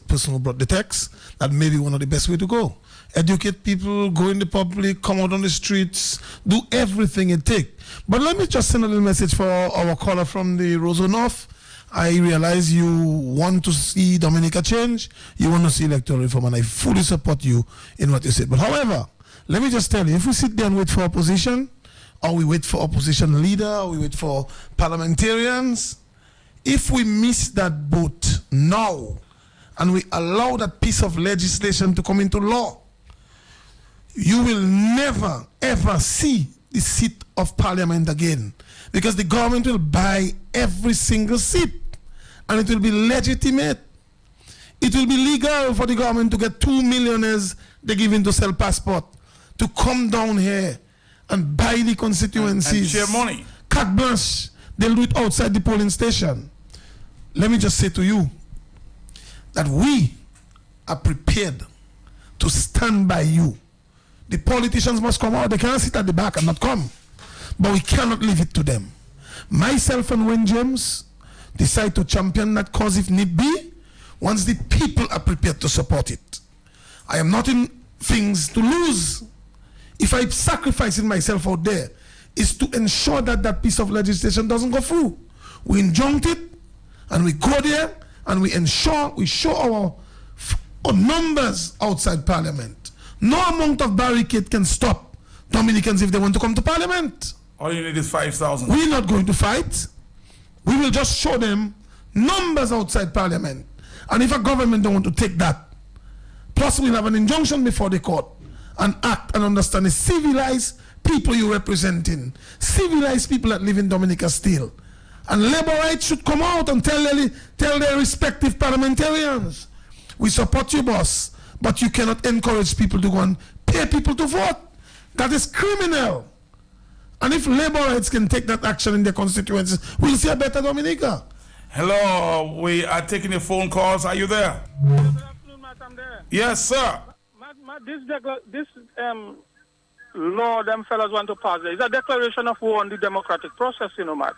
person who brought the text. That may be one of the best way to go. Educate people, go in the public, come out on the streets, do everything it takes. But let me just send a little message for our caller from the Roseau North. I realize you want to see Dominica change. You want to see electoral reform, and I fully support you in what you said. But however, let me just tell you, if we sit there and wait for opposition, or we wait for opposition leader, or we wait for parliamentarians, if we miss that boat now, and we allow that piece of legislation to come into law, you will never ever see the seat of parliament again, because the government will buy every single seat and it will be legitimate. It will be legal for the government to get 2 millionaires they give in to sell passport to come down here and buy the constituencies. And share money. Carte blanche. They'll do it outside the polling station. Let me just say to you that we are prepared to stand by you. The politicians must come out. They can't sit at the back and not come. But we cannot leave it to them. Myself and Wayne James decide to champion that cause if need be, once the people are prepared to support it. I am not in things to lose. If I sacrificing myself out there, is to ensure that that piece of legislation doesn't go through. We injunct it, and we go there, and we ensure, we show our numbers outside Parliament. No amount of barricade can stop Dominicans if they want to come to Parliament. All you need is 5,000. We're not going to fight. We will just show them numbers outside Parliament. And if a government don't want to take that, plus we'll have an injunction before the court and act and understand the civilized people you're representing, civilized people that live in Dominica still. And labor rights should come out and tell their respective parliamentarians, we support you, boss, but you cannot encourage people to go and pay people to vote. That is criminal. And if labor rights can take that action in their constituencies, we'll see a better Dominica. Hello, we are taking your phone calls. Are you there? Good afternoon, Matt. I'm there. Yes, sir. Matt, this law them fellas want to pass there is a declaration of war on the democratic process, you know, Matt.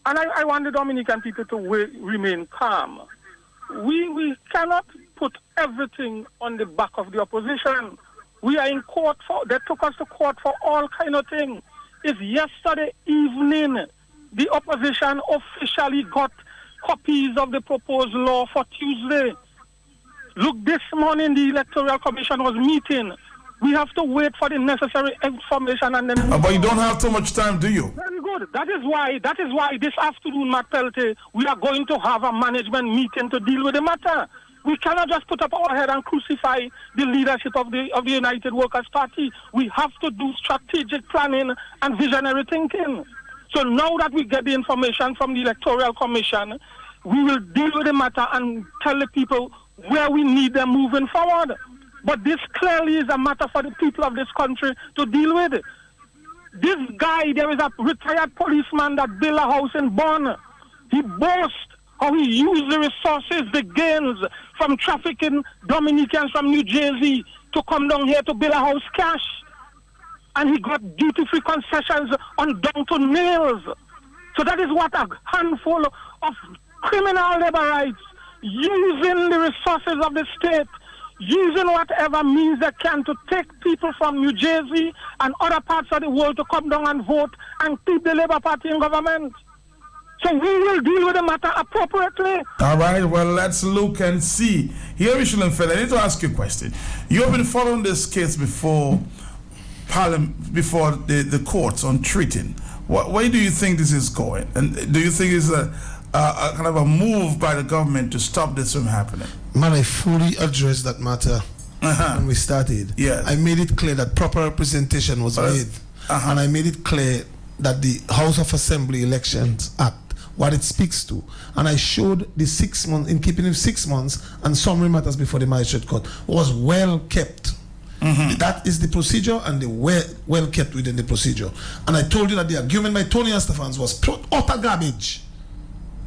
And I want the Dominican people to remain calm. We cannot put everything on the back of the opposition. We are in court they took us to court for all kind of things. If yesterday evening the opposition officially got copies of the proposed law for Tuesday. Look, this morning the Electoral Commission was meeting. We have to wait for the necessary information and then... but you don't have too much time, do you? Very good. That is why this afternoon, Matt Pelte, we are going to have a management meeting to deal with the matter. We cannot just put up our head and crucify the leadership of the United Workers' Party. We have to do strategic planning and visionary thinking. So now that we get the information from the Electoral Commission, we will deal with the matter and tell the people where we need them moving forward. But this clearly is a matter for the people of this country to deal with. This guy, there is a retired policeman that built a house in Bonn. He boasts how he used the resources, the gains from trafficking Dominicans from New Jersey to come down here to build a house cash. And he got duty-free concessions on down to nails. So that is what a handful of criminal labor rights, using the resources of the state, using whatever means they can to take people from New Jersey and other parts of the world to come down and vote and keep the Labour Party in government. So we will deal with the matter appropriately. All right, well, let's look and see. Here, Michelin Fell, I need to ask you a question. You have been following this case before the courts on treating. Where do you think this is going? And do you think it's a kind of a move by the government to stop this from happening? Man, I fully addressed that matter when we started. Yes. I made it clear that proper representation was made. And I made it clear that the House of Assembly Elections Act, what it speaks to, and I showed the 6 months, in keeping it 6 months, and summary matters before the magistrate court was well kept. That is the procedure, and they were well kept within the procedure. And I told you that the argument by Tony Estefans was utter garbage.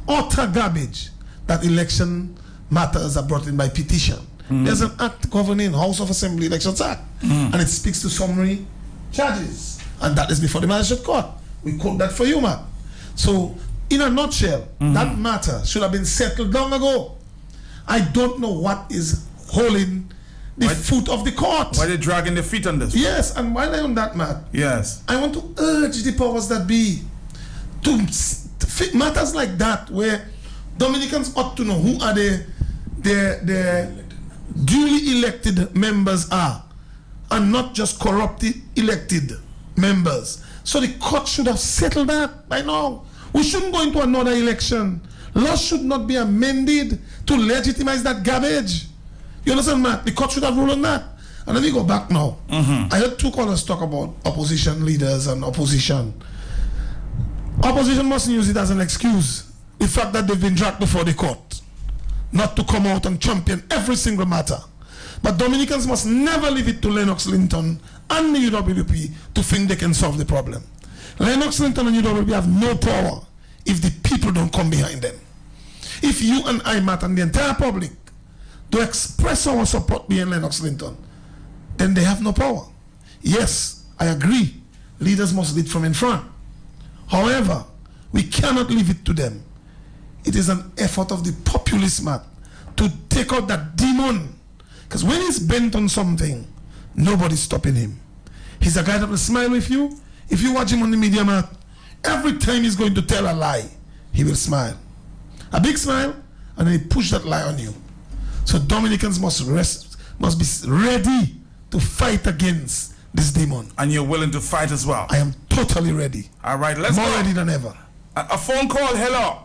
Utter garbage. That election matters are brought in by petition. There's an act governing House of Assembly Elections Act, and it speaks to summary charges, and that is before the magistrate court. We quote that for you, man. So, in a nutshell, that matter should have been settled long ago. I don't know what is holding the foot of the court. Why are they dragging their feet on this? Yes, and while I'm on that, Matt, yes, I want to urge the powers that be to fit matters like that, where Dominicans ought to know who are their duly elected members are, and not just corrupted elected members. So the court should have settled that by now. We shouldn't go into another election. Laws should not be amended to legitimize that garbage. You understand, Matt? The court should have ruled on that. And let me go back now. I heard two callers talk about opposition leaders and opposition. Opposition mustn't use it as an excuse. The fact that they've been dragged before the court, not to come out and champion every single matter. But Dominicans must never leave it to Lennox Linton and the UWP to think they can solve the problem. Lennox Linton and UWP have no power if the people don't come behind them. If you and I, Matt, and the entire public to express our support behind Lennox Linton, then they have no power. Yes, I agree. Leaders must lead from in front. However, we cannot leave it to them. It is an effort of the populist, Matt, to take out that demon. Because when he's bent on something, nobody's stopping him. He's a guy that will smile with you. If you watch him on the media, Matt, every time he's going to tell a lie, he will smile. A big smile, and then he push that lie on you. So Dominicans must be ready to fight against this demon. And you're willing to fight as well? I am totally ready. All right, let's More go. ready than ever. A phone call, hello.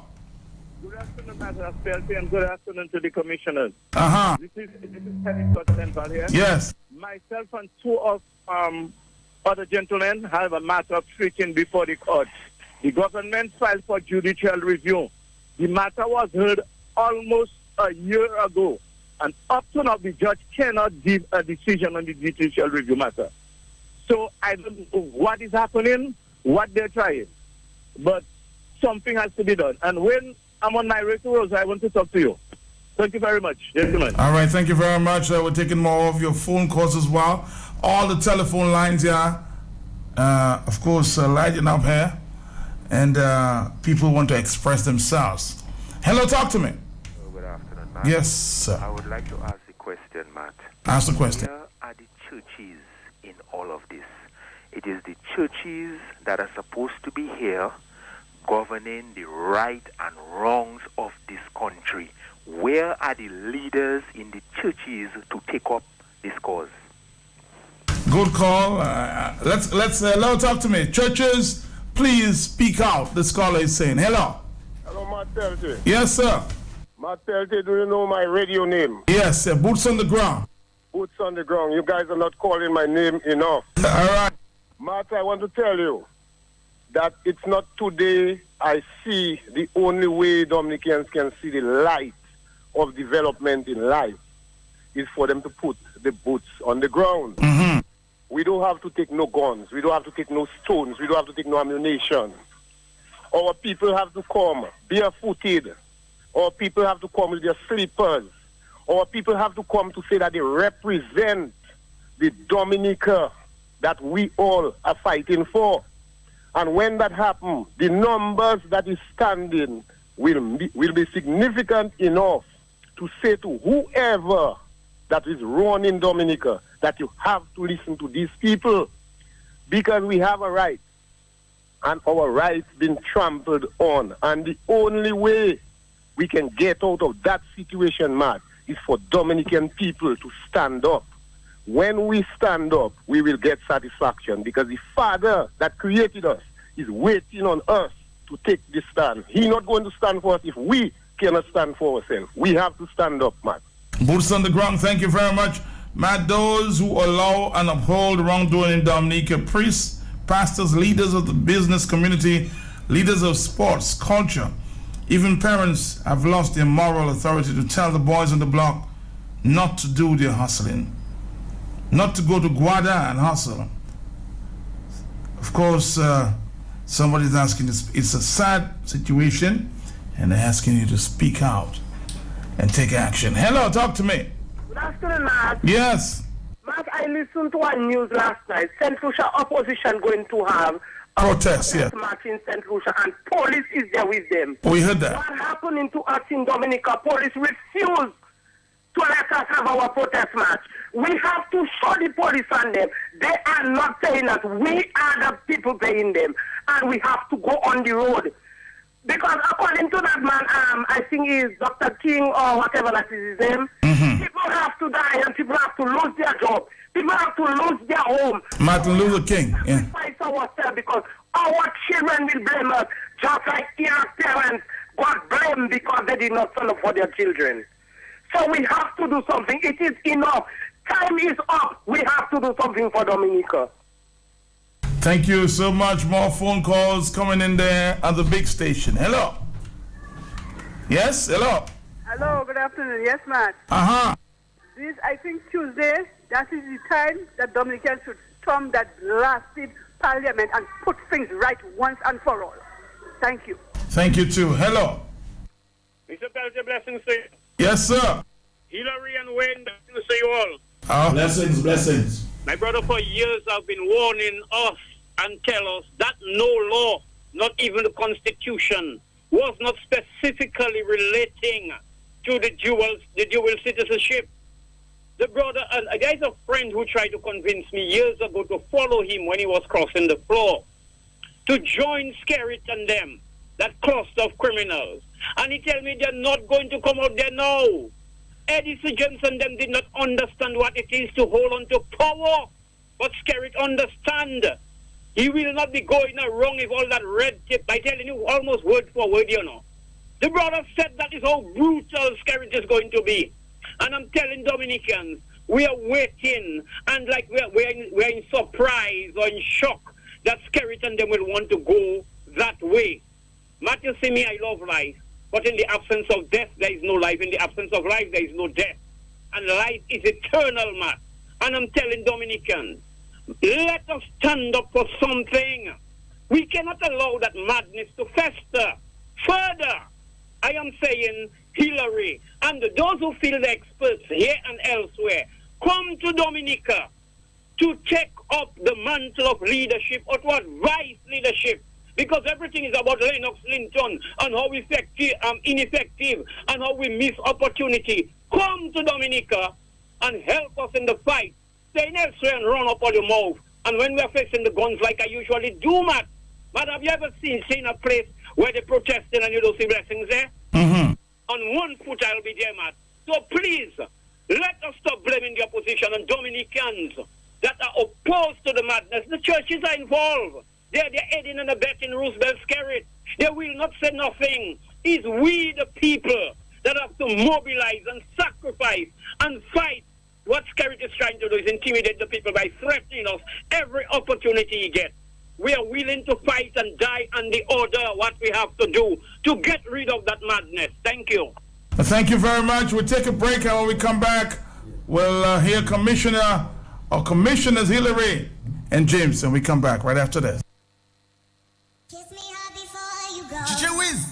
Good afternoon, Master PLP, and good afternoon to the commissioners. This is Henry Central here. Yes. Myself and two of other gentlemen have a matter of treating before the court. The government filed for judicial review. The matter was heard almost a year ago, and up to now the judge cannot give a decision on the judicial review matter. So I don't know what is happening, what they're trying, but something has to be done. And when I'm on my way to Rosa, I want to talk to you. Thank you very much, gentlemen. All right, thank you very much. We're taking more of your phone calls as well. All the telephone lines here, of course, lighting up here, and people want to express themselves. Hello, talk to me. Good afternoon, Matt. Yes, sir. I would like to ask the question, Matt. Ask the question. Where are the churches in all of this? It is the churches that are supposed to be here governing the right and wrongs of this country. Where are the leaders in the churches to take up this cause? Good call. Let's hello, talk to me. Churches, please speak out. The scholar is saying. Hello. Hello, Matt Pelty. Yes, sir. Matt Pelty, do you know my radio name? Yes, sir. Boots on the ground. Boots on the ground. You guys are not calling my name enough. All right. Matt, I want to tell you that it's not today I see the only way Dominicans can see the light of development in life is for them to put the boots on the ground. We don't have to take no guns. We don't have to take no stones. We don't have to take no ammunition. Our people have to come barefooted. Our people have to come with their slippers. Our people have to come to say that they represent the Dominica that we all are fighting for. And when that happens, the numbers that is standing will be significant enough to say to whoever that is running Dominica that you have to listen to these people because we have a right and our rights been trampled on. And the only way we can get out of that situation, Matt, is for Dominican people to stand up. When we stand up, we will get satisfaction because the Father that created us is waiting on us to take this stand. He's not going to stand for us if we cannot stand for ourselves. We have to stand up, Matt. Boots on the ground, thank you very much. Matt, those who allow and uphold wrongdoing in Dominica, priests, pastors, leaders of the business community, leaders of sports, culture, even parents have lost their moral authority to tell the boys on the block not to do their hustling, not to go to Guada and hustle. Of course, somebody's asking this. It's a sad situation, and they're asking you to speak out and take action. Hello, talk to me. Good afternoon, Mark. Yes. Mark, I listened to one news last night. St. Lucia opposition going to have protest, yeah. march in St. Lucia, and police is there with them. We heard that. What happening to us in Dominica? Police refuse to let us have our protest march. We have to show the police on them. They are not saying that we are the people paying them, and we have to go on the road. Because according to that man, I think he's Dr. King or whatever that is his name, people have to die and people have to lose their job. People have to lose their home. Martin Luther King, yeah. We fight ourselves because our children will blame us, just like Iraq's parents got blamed because they did not stand up for their children. So we have to do something. It is enough. Time is up. We have to do something for Dominica. Thank you so much. More phone calls coming in there at the big station. Hello. Yes, hello. Hello, good afternoon. Yes, Matt. Uh-huh. This, I think Tuesday, that is the time that Dominicans should storm that blasted parliament and put things right once and for all. Thank you. Thank you too. Hello. Mr. Peltier, blessings to you. Yes, sir. Hillary and Wayne, blessings to you all. Blessings, blessings. My brother, for years have been warning us and tell us that no law, not even the Constitution, was not specifically relating to the dual citizenship. The brother, there's a friend who tried to convince me years ago to follow him when he was crossing the floor, to join Skerrit and them, that cluster of criminals. And he tell me they're not going to come out there now. Eddie C. Johnson them did not understand what it is to hold on to power. But Skerrit understand. He will not be going wrong with all that red tape. I telling you almost word for word, you know. The brother said that is how brutal Skerrit is going to be. And I'm telling Dominicans, we are waiting and like we're in surprise or in shock that Skerrit and them will want to go that way. Matthew, see me, I love life. But in the absence of death, there is no life. In the absence of life, there is no death. And life is eternal, Matt. And I'm telling Dominicans, let us stand up for something. We cannot allow that madness to fester further. I am saying, Hillary, and those who feel the experts here and elsewhere, come to Dominica to take up the mantle of leadership or to advise leadership. Because everything is about Lennox Linton and how ineffective and how we miss opportunity. Come to Dominica and help us in the fight. Stay elsewhere and run up on your mouth. And when we're facing the guns like I usually do, Matt, have you ever seen a place where they're protesting and you don't see blessings there? Mm-hmm. On one foot I'll be there, Matt. So please, let us stop blaming the opposition and Dominicans that are opposed to the madness. The churches are involved. They're aiding and abetting Roosevelt Skerrit. They will not say nothing. It's we, the people, that have to mobilize and sacrifice and fight. What Skerrit is trying to do is intimidate the people by threatening us every opportunity he gets. We are willing to fight and die on the order what we have to do to get rid of that madness. Thank you. Thank you very much. We'll take a break, and when we come back, we'll hear Commissioners Hillary and Jameson. We come back right after this.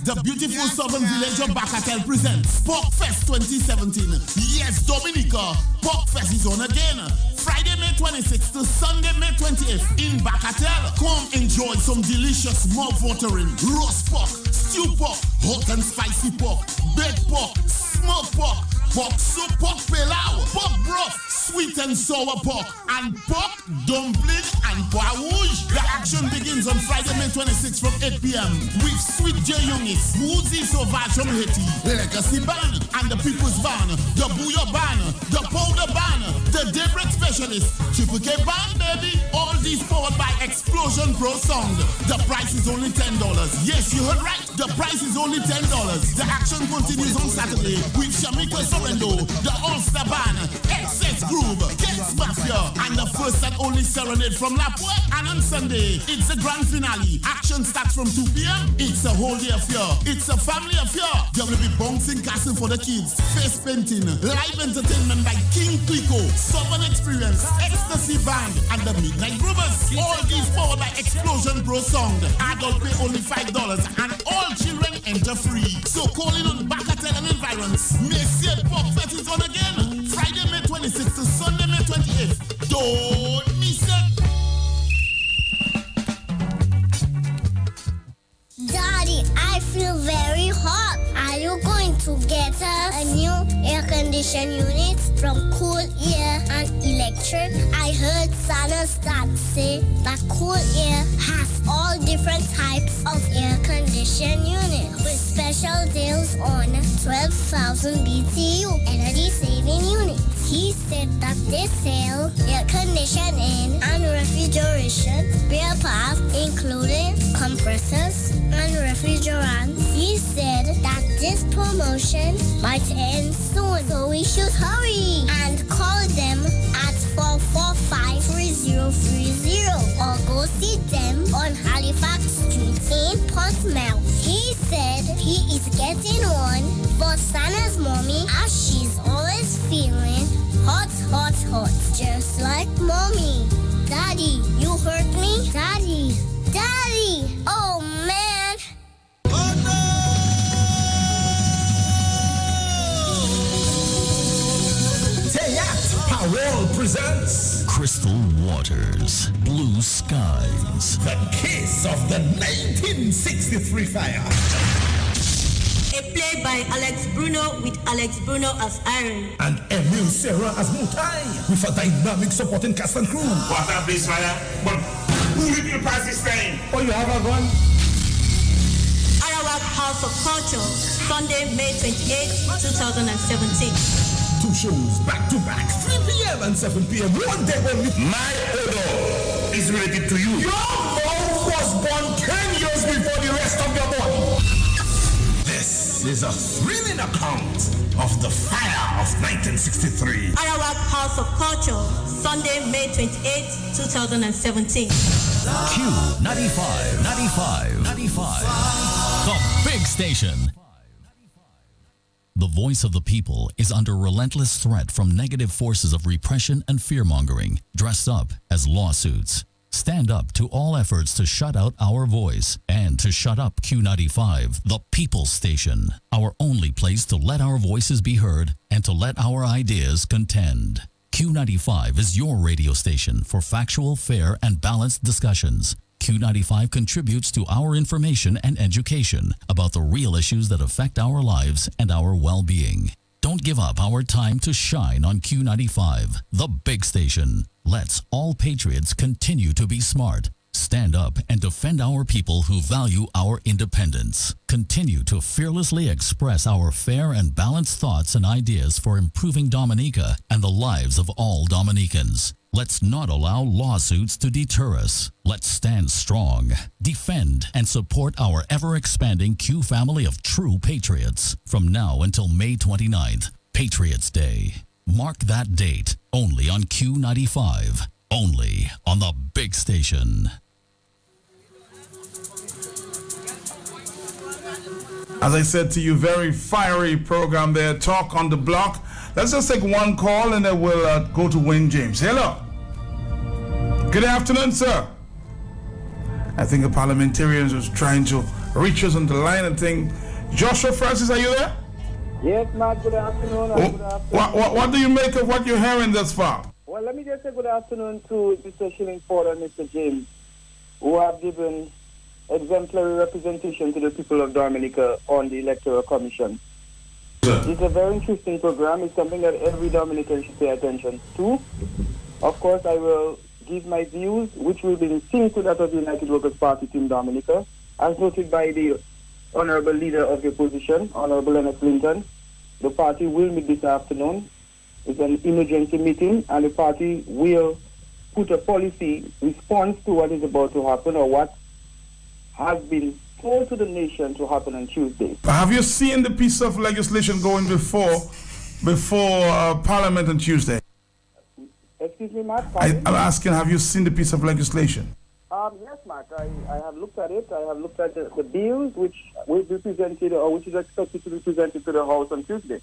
The beautiful southern village of Bacatel presents Pork Fest 2017. Yes, Dominica, Pork Fest is on again. Friday, May 26th to Sunday, May 28th in Bacatel. Come enjoy some delicious mouth-watering roast pork, stew pork, hot and spicy pork, baked pork, smoked pork, pork soup, pork pilau, pork broth, sweet and sour pork, and pork dumpling and pois rouge. The action begins on Friday, May 26th from 8 p.m. with Sweet J. Youngis, Woozy Sauvage from Haiti, Legacy Band, and the People's Band, the Booyah Band, the Powder Band, the Daybreak Specialist, Triple K Band, baby. All these powered by Explosion Pro Sound. The price is only $10. Yes, you heard right. The price is only $10. The action continues on Saturday with Shamika Sorrento, the All-Star Band, Excess Groove, Kids Mafia, and the first and only serenade from Lapua. And on Sunday, it's the grand finale. Action starts from 2 p.m. It's a whole day affair. It's a family affair. There will be bouncing castle for the kids, face painting, live entertainment by King Clico, Southern Experience, Ecstasy Band, and the Midnight Groovers. All these powered by Explosion Pro Sound. Adult pay only $5 and all children enter free. So call in on Bacatel and environs. Messier Pork Fest is on again. Friday, May 26th to Sunday, May 28th. Don't miss it. Daddy, I feel very hot. Are you going to get us a new air conditioning unit from Cool Air and Electric? I heard Santa's dad say that Cool Air has all different types of air conditioning units with special deals on 12,000 BTU energy saving units. He said that they sell air conditioning and refrigeration spare parts, including compressors and refrigerants. He said that this promotion might end soon, so we should hurry and call them at 445-3030 or go see them on Halifax Street in Portsmouth. He said he is getting one for Sana's mommy as she's always feeling hot, just like mommy. Daddy, you hurt me? Daddy, oh man. Parole presents Crystal Waters, Blue Skies. The Kiss of the 1963 Fire. A play by Alex Bruno with Alex Bruno as Aaron. And Emil Serra as Mutai with a dynamic supporting cast and crew. What a place, fire. But who will be the pass this time? Oh, you have a gun? Arawak House of Culture, Sunday, May 28, 2017. 2 shows back to back, 3 p.m. and 7 p.m. One day only. My odor is related to you. Your mouth was born 10 years before the rest of your body. This is a thrilling account of the fire of 1963. Arawak House of Culture, Sunday, May 28, 2017. Q95. The big station. The voice of the people is under relentless threat from negative forces of repression and fear-mongering, dressed up as lawsuits. Stand up to all efforts to shut out our voice and to shut up Q95, the people's station, our only place to let our voices be heard and to let our ideas contend. Q95 is your radio station for factual, fair, and balanced discussions. Q95 contributes to our information and education about the real issues that affect our lives and our well-being. Don't give up our time to shine on Q95, the big station. Let's all patriots continue to be smart. Stand up and defend our people who value our independence. Continue to fearlessly express our fair and balanced thoughts and ideas for improving Dominica and the lives of all Dominicans. Let's not allow lawsuits to deter us. Let's stand strong, defend, and support our ever-expanding Q family of true patriots. From now until May 29th, Patriots Day. Mark that date only on Q95, only on the big station. As I said to you, very fiery program there, Talk on the Block. Let's just take one call and then we'll go to Wayne James. Hello. Good afternoon, sir. I think the parliamentarians was trying to reach us on the line and think. Joshua Francis, are you there? Yes, Matt, good afternoon. Good afternoon. What do you make of what you're hearing thus far? Well, let me just say good afternoon to Mr. Shillingford and Mr. James, who have given exemplary representation to the people of Dominica on the Electoral Commission. It's a very interesting program. It's something that every Dominican should pay attention to. Of course, I will give my views, which will be in sync with that of the United Workers' Party Team Dominica, as noted by the Honorable Leader of the Opposition, Honorable Leonard Clinton. The party will meet this afternoon. It's an emergency meeting, and the party will put a policy response to what is about to happen or what has been told to the nation to happen on Tuesday. Have you seen the piece of legislation going before Parliament on Tuesday? Excuse me, Matt? I'm asking, have you seen the piece of legislation? Yes, Matt. I have looked at it. I have looked at the bills which will be presented or which is expected to be presented to the House on Tuesday.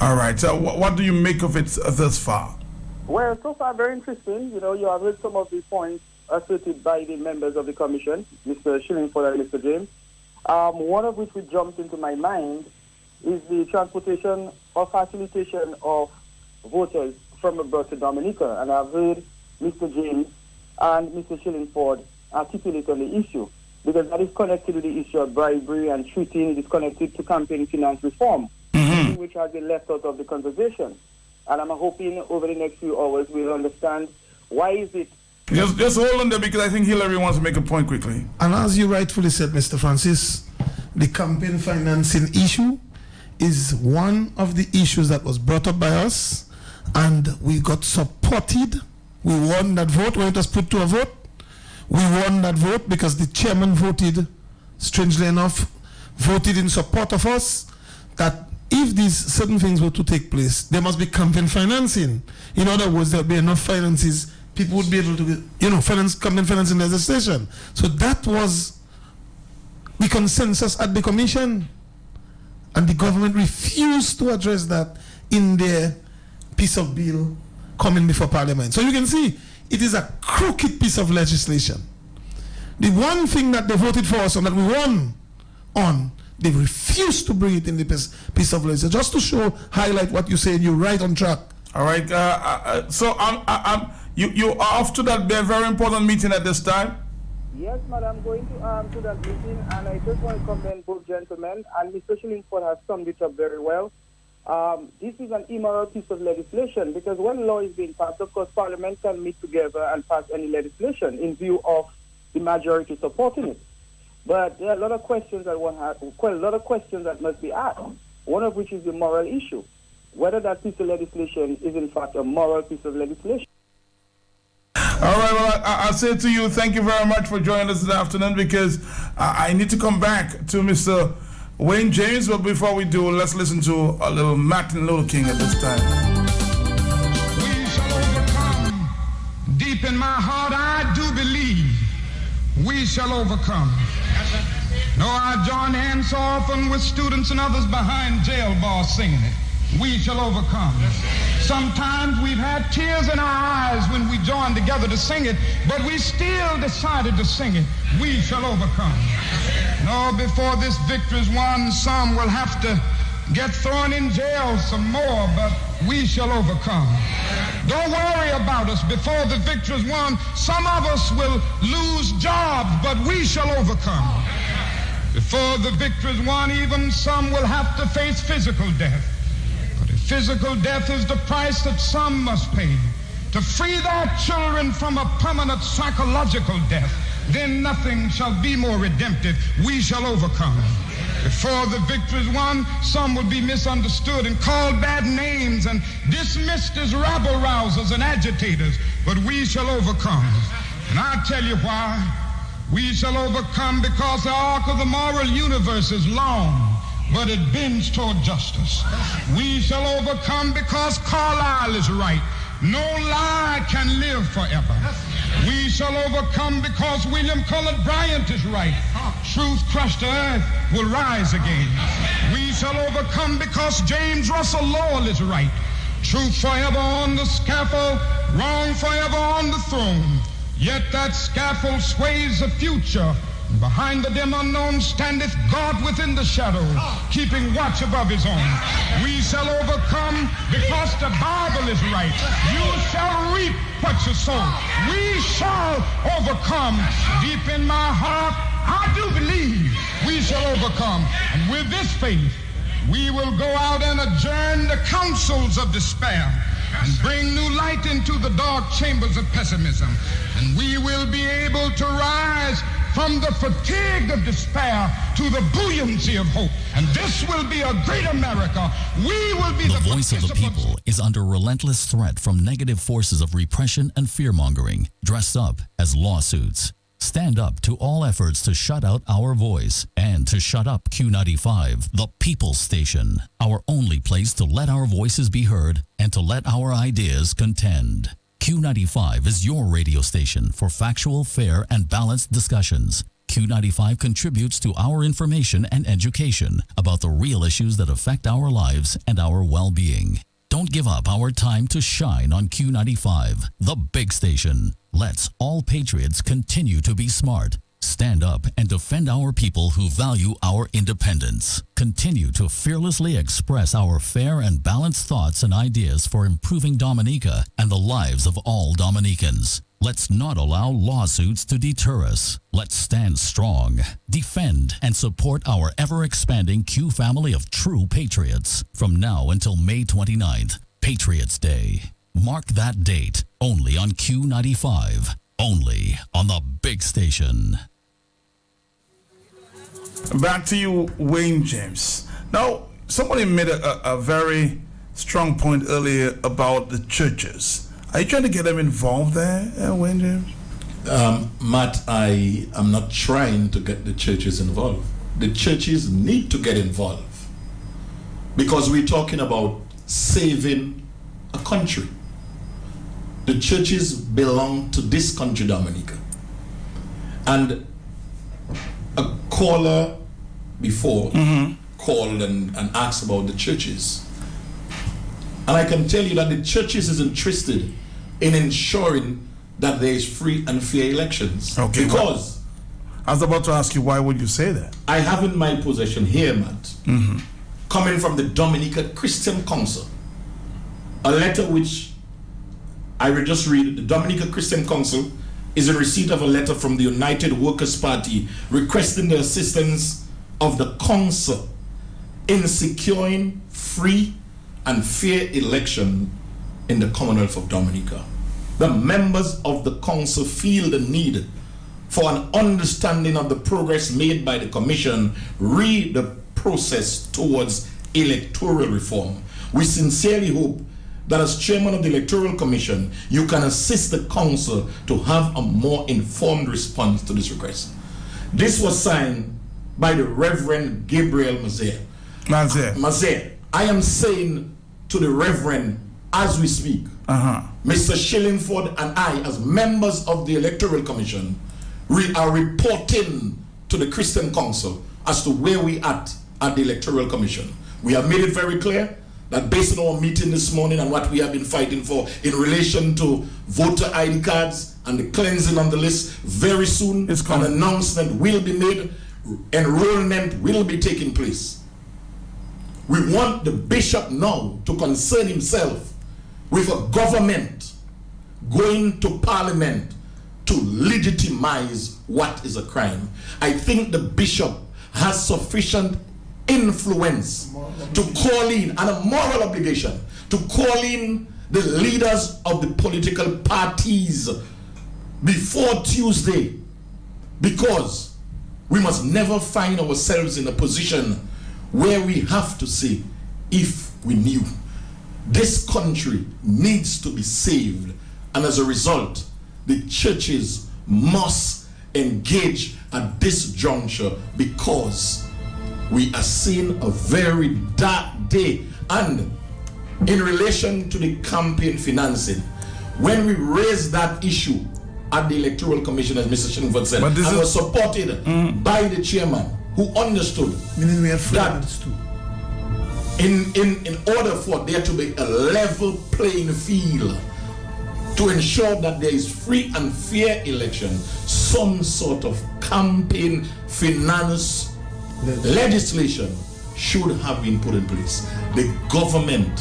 All right. So what do you make of it thus far? Well, so far very interesting. You know, you have heard some of the points asserted by the members of the Commission, Mr. Shillingford and Mr. James. One of which jumped into my mind is the transportation or facilitation of voters from abroad to Dominica. And I've heard Mr. James and Mr. Shillingford articulate on the issue, because that is connected to the issue of bribery and cheating. It is connected to campaign finance reform, which has been left out of the conversation. And I'm hoping over the next few hours we'll understand why is it. Just hold on there, because I think Hillary wants to make a point quickly. And as you rightfully said, Mr. Francis, the campaign financing issue is one of the issues that was brought up by us, and we got supported. We won that vote when it was put to a vote. We won that vote because the chairman voted, strangely enough, voted in support of us, that if these certain things were to take place, there must be campaign financing. In other words, there would be enough finances, people would be able to, finance campaign financing legislation. So that was the consensus at the commission. And the government refused to address that in their piece of bill coming before Parliament. So you can see, it is a crooked piece of legislation. The one thing that they voted for us and that we won on, they refused to bring it in the piece of legislation. Just to highlight what you said, you're right on track. All right. So you are off to that very important meeting at this time? Yes, madam, I'm going to that meeting, and I just want to commend both gentlemen, and Mr. Shillingford has summed it up very well. This is an immoral piece of legislation, because when law is being passed, of course, Parliament can meet together and pass any legislation in view of the majority supporting it. But there are a lot of questions that must be asked, one of which is the moral issue, whether that piece of legislation is in fact a moral piece of legislation. All right, well, I'll say to you, thank you very much for joining us this afternoon, because I need to come back to Mr. Wayne James, but before we do, let's listen to a little Martin Luther King at this time. We shall overcome. Deep in my heart, I do believe we shall overcome. No, I join hands so often with students and others behind jail bars singing it. We shall overcome. Sometimes we've had tears in our eyes when we joined together to sing it, but we still decided to sing it. We shall overcome. No, before this victory is won, some will have to get thrown in jail some more, but we shall overcome. Don't worry about us. Before the victory is won, some of us will lose jobs, but we shall overcome. Before the victory is won, even some will have to face physical death. Physical death is the price that some must pay to free their children from a permanent psychological death. Then nothing shall be more redemptive. We shall overcome. Before the victory is won, some will be misunderstood and called bad names and dismissed as rabble-rousers and agitators. But we shall overcome. And I'll tell you why. We shall overcome because the arc of the moral universe is long, but it bends toward justice. We shall overcome because Carlyle is right. No lie can live forever. We shall overcome because William Cullen Bryant is right. Truth crushed to earth will rise again. We shall overcome because James Russell Lowell is right. Truth forever on the scaffold, wrong forever on the throne. Yet that scaffold sways the future. Behind the dim unknown standeth God within the shadow, keeping watch above his own. We shall overcome because the Bible is right. You shall reap what you sow. We shall overcome. Deep in my heart, I do believe we shall overcome. And with this faith, we will go out and adjourn the councils of despair and bring new light into the dark chambers of pessimism. And we will be able to rise from the fatigue of despair to the buoyancy of hope. And this will be a great America. We will be the voice of the people is under relentless threat from negative forces of repression and fear-mongering, dressed up as lawsuits. Stand up to all efforts to shut out our voice and to shut up Q95, the People's Station, our only place to let our voices be heard and to let our ideas contend. Q95 is your radio station for factual, fair, and balanced discussions. Q95 contributes to our information and education about the real issues that affect our lives and our well-being. Don't give up our time to shine on Q95, the big station. Let's all patriots continue to be smart. Stand up and defend our people who value our independence. Continue to fearlessly express our fair and balanced thoughts and ideas for improving Dominica and the lives of all Dominicans. Let's not allow lawsuits to deter us. Let's stand strong, defend, and support our ever-expanding Q family of true patriots. From now until May 29th, Patriots Day. Mark that date only on Q95, only on the big station. Back to you, Wayne James. Now, somebody made a very strong point earlier about the churches. Are you trying to get them involved there, Wayne James? Matt, I am not trying to get the churches involved. the churches need to get involved, because we're talking about saving a country. The churches belong to this country, Dominica. And a caller before called and asked about the churches. And I can tell you that the churches is interested in ensuring that there is free and fair elections. Okay. Because I was about to ask you, why would you say that? I have in my possession here, Matt, coming from the Dominica Christian Council, a letter which I will just read. The Dominica Christian Council is in receipt of a letter from the United Workers' Party requesting the assistance of the council in securing free and fair election in the Commonwealth of Dominica. The members of the council feel the need for an understanding of the progress made by the Commission re the process towards electoral reform. We sincerely hope that as chairman of the Electoral Commission, you can assist the council to have a more informed response to this request. This was signed by the Reverend Gabriel Mazer. I am saying to the Reverend as we speak, Mr. Shillingford and I, as members of the Electoral Commission, we are reporting to the Christian Council as to where we at the Electoral Commission. We have made it very clear that based on our meeting this morning and what we have been fighting for in relation to voter ID cards and the cleansing on the list, very soon an announcement will be made, enrollment will be taking place. We want the bishop now to concern himself with a government going to parliament to legitimize what is a crime. I think the bishop has sufficient influence to call in, and a moral obligation to call in the leaders of the political parties before Tuesday, because we must never find ourselves in a position where we have to say, if we knew. This country needs to be saved, and as a result, the churches must engage at this juncture, because we are seeing a very dark day. And in relation to the campaign financing, when we raised that issue at the Electoral Commission, as Mr. Shillingford said, and was supported by the chairman, who understood that in order for there to be a level playing field to ensure that there is free and fair election, some sort of campaign finance legislation should have been put in place. The government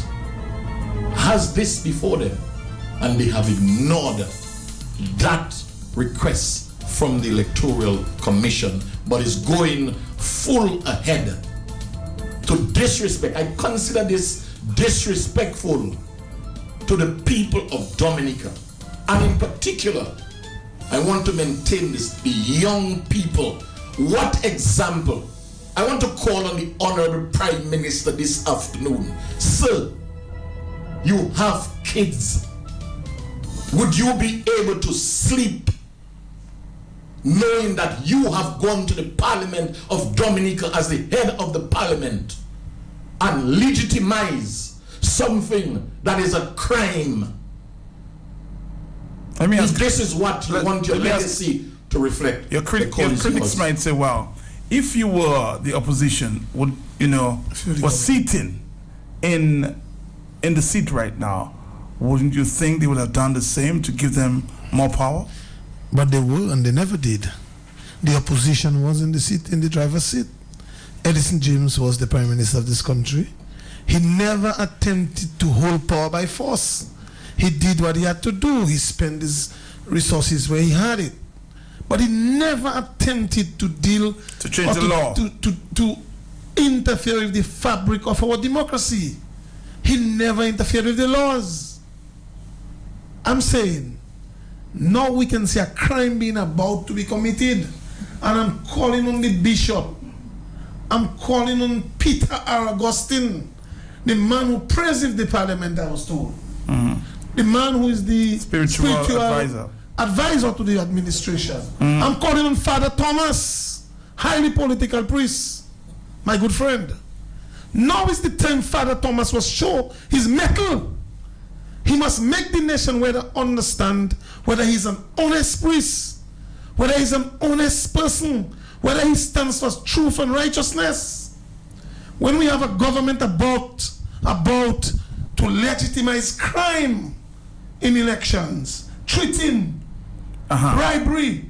has this before them, and they have ignored that request from the Electoral Commission, but is going full ahead to disrespect. I consider this disrespectful to the people of Dominica, and in particular, I want to maintain this, the young people. What example? I want to call on the Honorable Prime Minister this afternoon. Sir, you have kids. Would you be able to sleep knowing that you have gone to the Parliament of Dominica as the head of the Parliament and legitimize something that is a crime? I mean, if this is what you want your legacy to reflect, your critics might say, well, if you were the opposition, would was sitting in the seat right now, wouldn't you think they would have done the same to give them more power? But they were, and they never did. The opposition was in the seat, in the driver's seat. Edison James was the Prime Minister of this country. He never attempted to hold power by force. He did what he had to do. He spent his resources where he had it. But he never attempted to deal to change the law, to interfere with the fabric of our democracy. He never interfered with the laws. I'm saying, now we can see a crime being about to be committed, and I'm calling on the bishop. I'm calling on Peter R. Augustine, the man who presides the Parliament, I was told. The man who is the spiritual advisor to the administration. I'm calling on Father Thomas. highly political priest, my good friend. Now is the time Father Thomas was show his mettle. He must make the nation understand whether he's an honest priest, whether he's an honest person, whether he stands for truth and righteousness. When we have a government about to legitimize crime in elections, treating, bribery,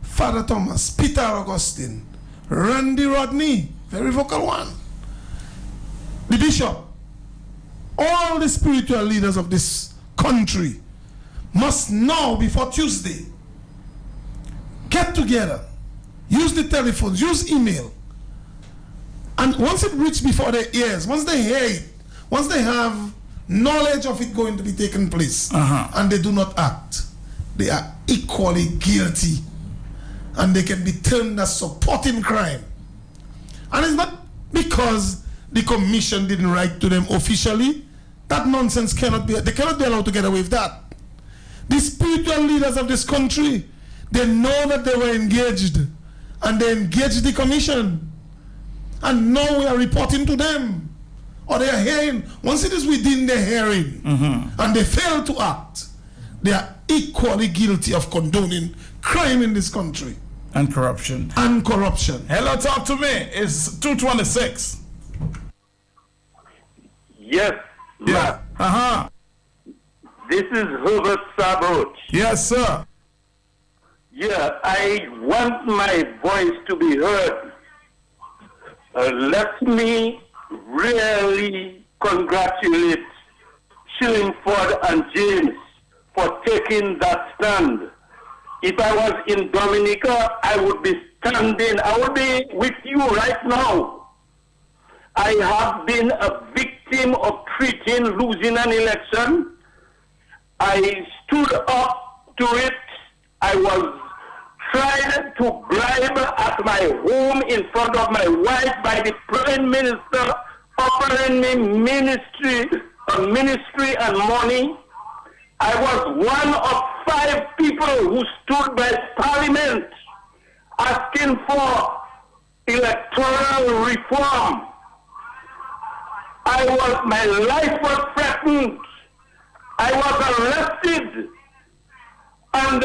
Father Thomas, Peter Augustine, Randy Rodney, very vocal one, the bishop, all the spiritual leaders of this country must now, before Tuesday, get together, use the telephones, use email, and once it reaches before their ears, once they hear it, once they have knowledge of it going to be taking place, and they do not act, they are equally guilty, and they can be termed as supporting crime. And it's not because the commission didn't write to them officially. That nonsense cannot be, they cannot be allowed to get away with that. The spiritual leaders of this country, they know that they were engaged, and they engaged the commission, and now we are reporting to them, or they are hearing. Once it is within their hearing, and they fail to act, they are equally guilty of condoning crime in this country. And corruption. And corruption. Hello, talk to me. It's 226. Yes. Yeah. This is Herbert Sabroch. Yes, sir. Yeah, I want my voice to be heard. Let me really congratulate Shillingford and James for taking that stand. If I was in Dominica, I would be standing. I would be with you right now. I have been a victim of treating, losing an election. I stood up to it. I was tried to bribe at my home in front of my wife by the Prime Minister offering me ministry and money. I was one of 5 people who stood by Parliament asking for electoral reform. My life was threatened. I was arrested. And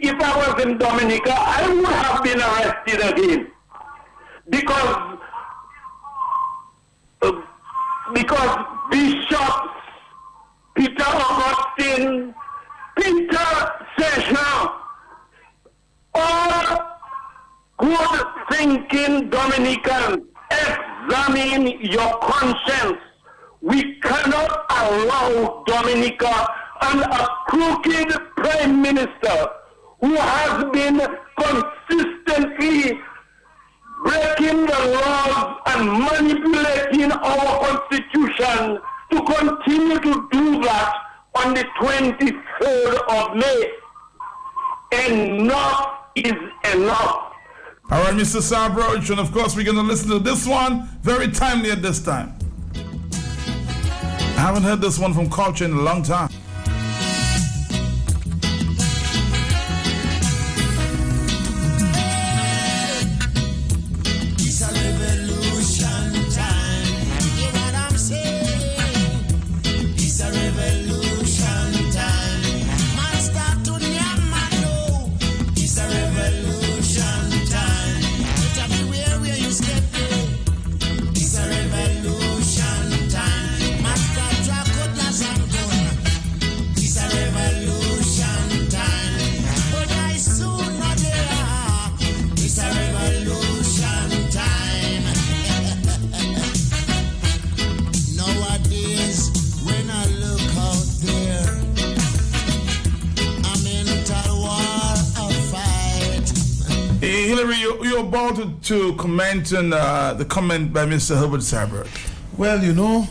if I was in Dominica, I would have been arrested again. Because bishops, Peter Augustine, Peter Session, all good-thinking Dominicans, examine your conscience. We cannot allow Dominica and a crooked Prime Minister who has been consistently breaking the laws and manipulating our Constitution to continue to do that on the 23rd of May. Enough is enough. All right, Mr. Sabroch, and of course we're going to listen to this one, very timely at this time. I haven't heard this one from Culture in a long time. It's a revolution time. You hear what I'm saying? It's a revolution time. Man start to nyamano. It's a revolution time. Tell me where you step in. It's a revolution time. Man start drop cutlass and gun. It's a revolution time. But I soon not there. It's a revolution time. Nowadays, when I look out there, I'm in a war of fight. Hey, Hillary, you're about to comment on the comment by Mr. Herbert Sabroch. Well, you know,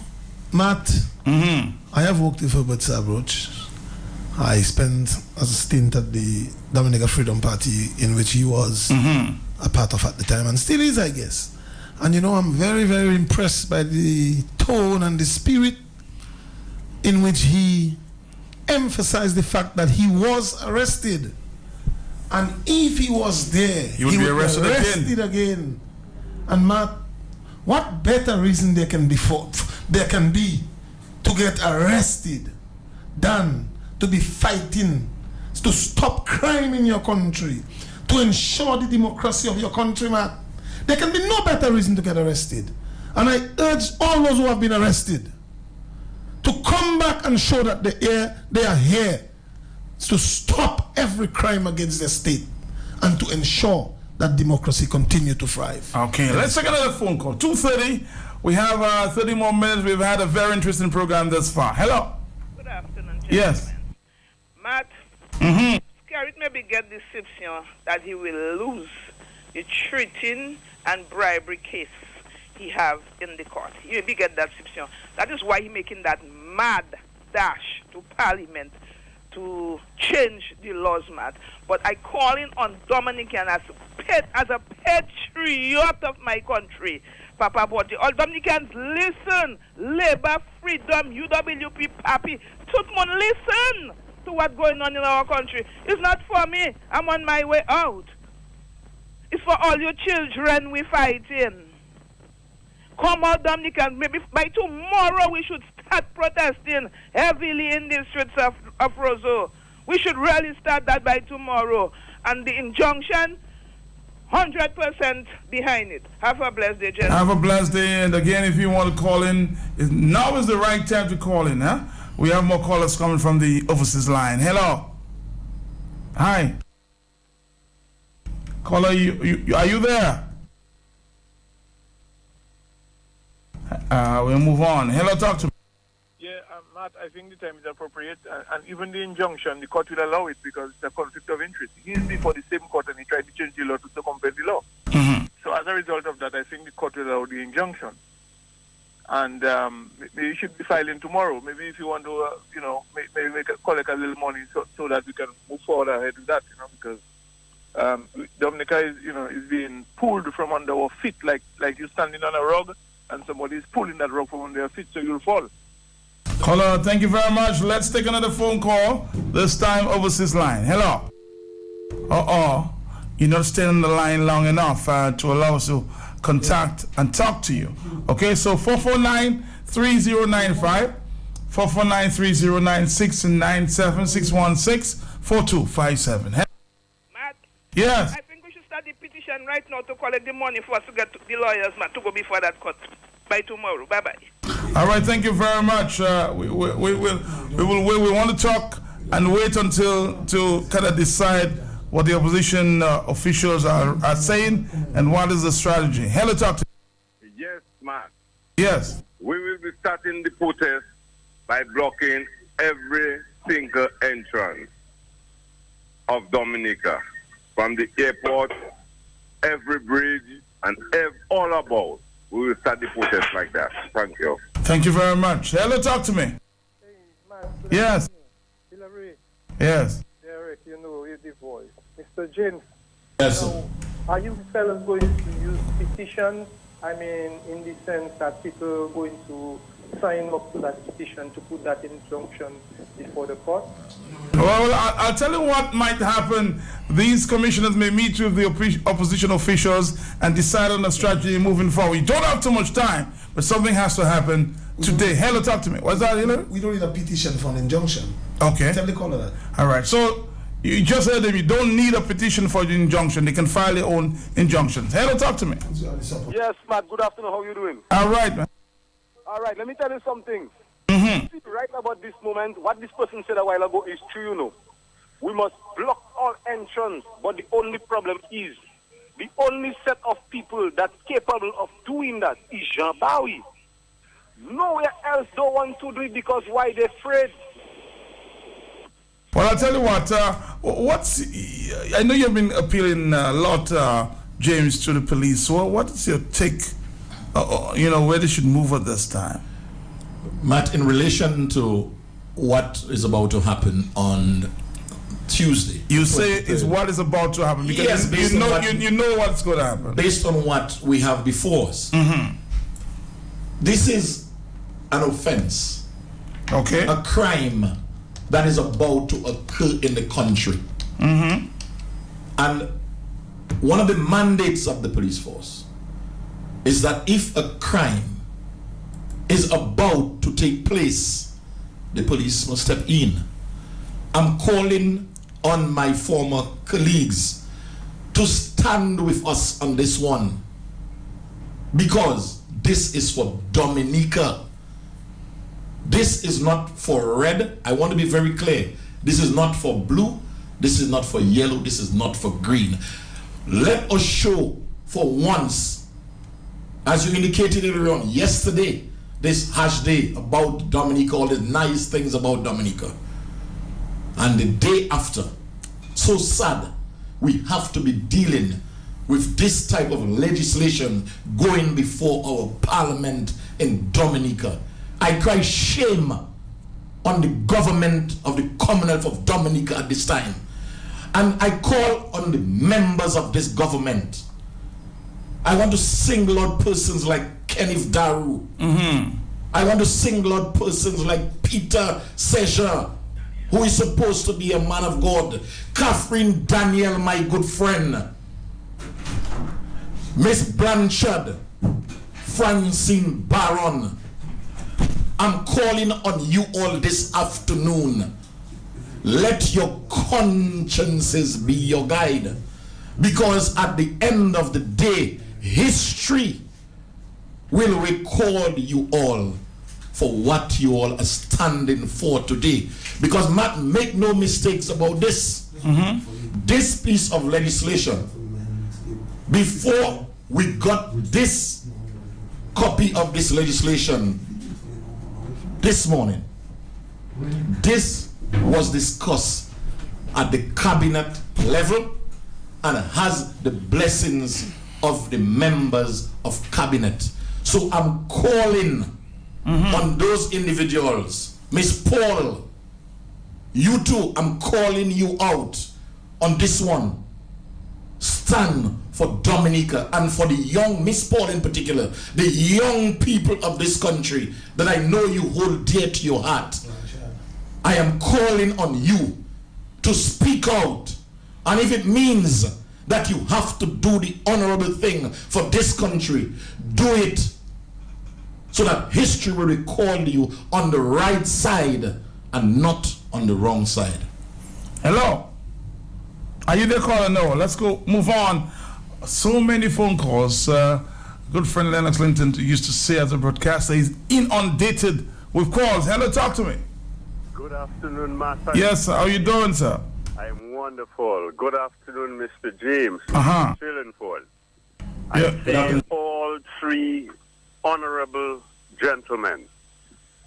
Matt, I have worked with Herbert Sabroch. I spent as a stint at the Dominica Freedom Party, in which he was a part of at the time, and still is, I guess. And you know, I'm very, very impressed by the tone and the spirit in which he emphasized the fact that he was arrested And if he was there, he would be arrested again. And Matt, what better reason there can be to get arrested than to be fighting to stop crime in your country, to ensure the democracy of your country, Matt? There can be no better reason to get arrested. And I urge all those who have been arrested to come back and show that they are here to stop every crime against the state and to ensure that democracy continue to thrive. Okay, let's take another phone call. 2:30. We have 30 more minutes. We've had a very interesting program thus far. Hello. Good afternoon, gentlemen. Yes. Matt, Scarrett maybe get the deception that he will lose the treating and bribery case he have in the court. He maybe get that deception. That is why he making that mad dash to Parliament to change the laws, Matt. But I calling on Dominican as a patriot of my country, Papa Botti. All Dominicans, listen. Labor, freedom, UWP, Papi. Tutmon, listen to what's going on in our country. It's not for me. I'm on my way out. It's for all your children we fighting. Come out, Dominicans. Maybe by tomorrow we should start protesting heavily in the streets of Roseau. We should really start that by tomorrow. And the injunction, 100% behind it. Have a blessed day, gentlemen. Have a blessed day. And again, if you want to call in, now is the right time to call in, huh? We have more callers coming from the overseas line. Hello. Hi. Caller, are you there? We'll move on. Hello, talk to me. Yeah, Matt, I think the time is appropriate, and even the injunction, the court will allow it because it's a conflict of interest. He is before the same court and he tried to change the law to circumvent the law. So as a result of that, I think the court will allow the injunction. And maybe you should be filing tomorrow. Maybe if you want to, maybe collect a little money so that we can move forward ahead with that, because Dominica is being pulled from under our feet like you're standing on a rug and somebody is pulling that rug from under your feet, so you'll fall. Caller, thank you very much. Let's take another phone call, this time overseas line. Hello. You're not staying on the line long enough to allow us to contact and talk to you. Okay, so 449-3095, 449-3096 and 97616-4257. Matt? Yes. I think we should start the petition right now to collect the money for us to get the lawyers, Matt, to go before that court by tomorrow. Bye-bye. All right, thank you very much. We want to talk and wait until to kind of decide what the opposition officials are saying and what is the strategy. Hello, talk to me. Yes, Matt. Yes. We will be starting the protest by blocking every single entrance of Dominica, from the airport, every bridge, and all about. We will start the protest like that. Thank you. Thank you very much. Hello, talk to me. Hey, man, yes. Hillary. Yes. Derek, with the voice. Mr. James. Yes. Are you fellas going to use petitions? I mean, in the sense that people are going to sign up to that petition to put that injunction before the court? Well, I'll tell you what might happen. These commissioners may meet with the opposition officials and decide on a strategy moving forward. We don't have too much time, but something has to happen today. Hello, talk to me. What's that, Hillary? We don't need a petition for an injunction. Okay. Tell the caller that. All right. So you just heard them. You don't need a petition for the injunction. They can file their own injunctions. Hello, talk to me. Yes, Matt. Good afternoon. How are you doing? All right, man. All right. Let me tell you something. Mm-hmm. Right about this moment, what this person said a while ago is true, We must block all entrance, but the only problem is the only set of people that's capable of doing that is Jean Bowie. Nowhere else don't want to do it because why they're afraid. Well, I'll tell you what, I know you've been appealing a lot, James, to the police. So what's your take, where they should move at this time? Matt, in relation to what is about to happen on Tuesday. You say it's what is about to happen because yes, you know what's going to happen. Based on what we have before us. Mm-hmm. This is an offense. Okay. A crime that is about to occur in the country. Mm-hmm. And one of the mandates of the police force is that if a crime is about to take place, the police must step in. I'm calling on my former colleagues to stand with us on this one, because this is for Dominica. This is not for red. I want to be very clear. This is not for blue. This is not for yellow. This is not for green. Let us show for once, as you indicated earlier on yesterday, this hash day about Dominica, all the nice things about Dominica. And the day after, so sad, we have to be dealing with this type of legislation going before our parliament in Dominica. I cry shame on the government of the Commonwealth of Dominica at this time. And I call on the members of this government. I want to single out persons like Kenneth Daru. I want to single out persons like Peter Seja, who is supposed to be a man of God. Catherine Daniel, my good friend. Miss Blanchard, Francine Baron. I'm calling on you all this afternoon. Let your consciences be your guide. Because at the end of the day, history will record you all for what you all are standing for today. Because Matt, make no mistakes about this. This piece of legislation, before we got this copy of this legislation this morning, this was discussed at the cabinet level and has the blessings of the members of cabinet. So I'm calling on those individuals. Miss Paul, you too, I'm calling you out on this one. Stand for Dominica and for the young, Miss Paul in particular, the young people of this country that I know you hold dear to your heart. I am calling on you to speak out. And if it means that you have to do the honorable thing for this country, do it, so that history will record you on the right side and not on the wrong side. Hello? Are you there, caller? No. Let's go, move on. So many phone calls. Good friend Lennox Linton used to say as a broadcaster, he's inundated with calls. Hello, talk to me. Good afternoon, Master. Yes, how you doing, sir? I'm wonderful. Good afternoon, Mr. James. Chillingford. Yeah. I say all three honorable gentlemen,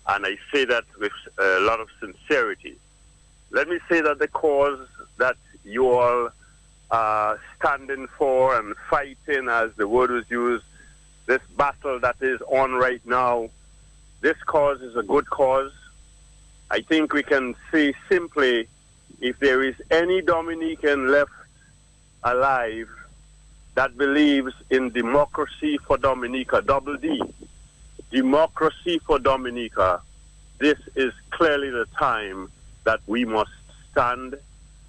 and I say that with a lot of sincerity. Let me say that the cause that you all are standing for and fighting, as the word was used, this battle that is on right now, this cause is a good cause. I think we can say simply, if there is any Dominican left alive that believes in democracy for Dominica, double D, democracy for Dominica, this is clearly the time that we must stand.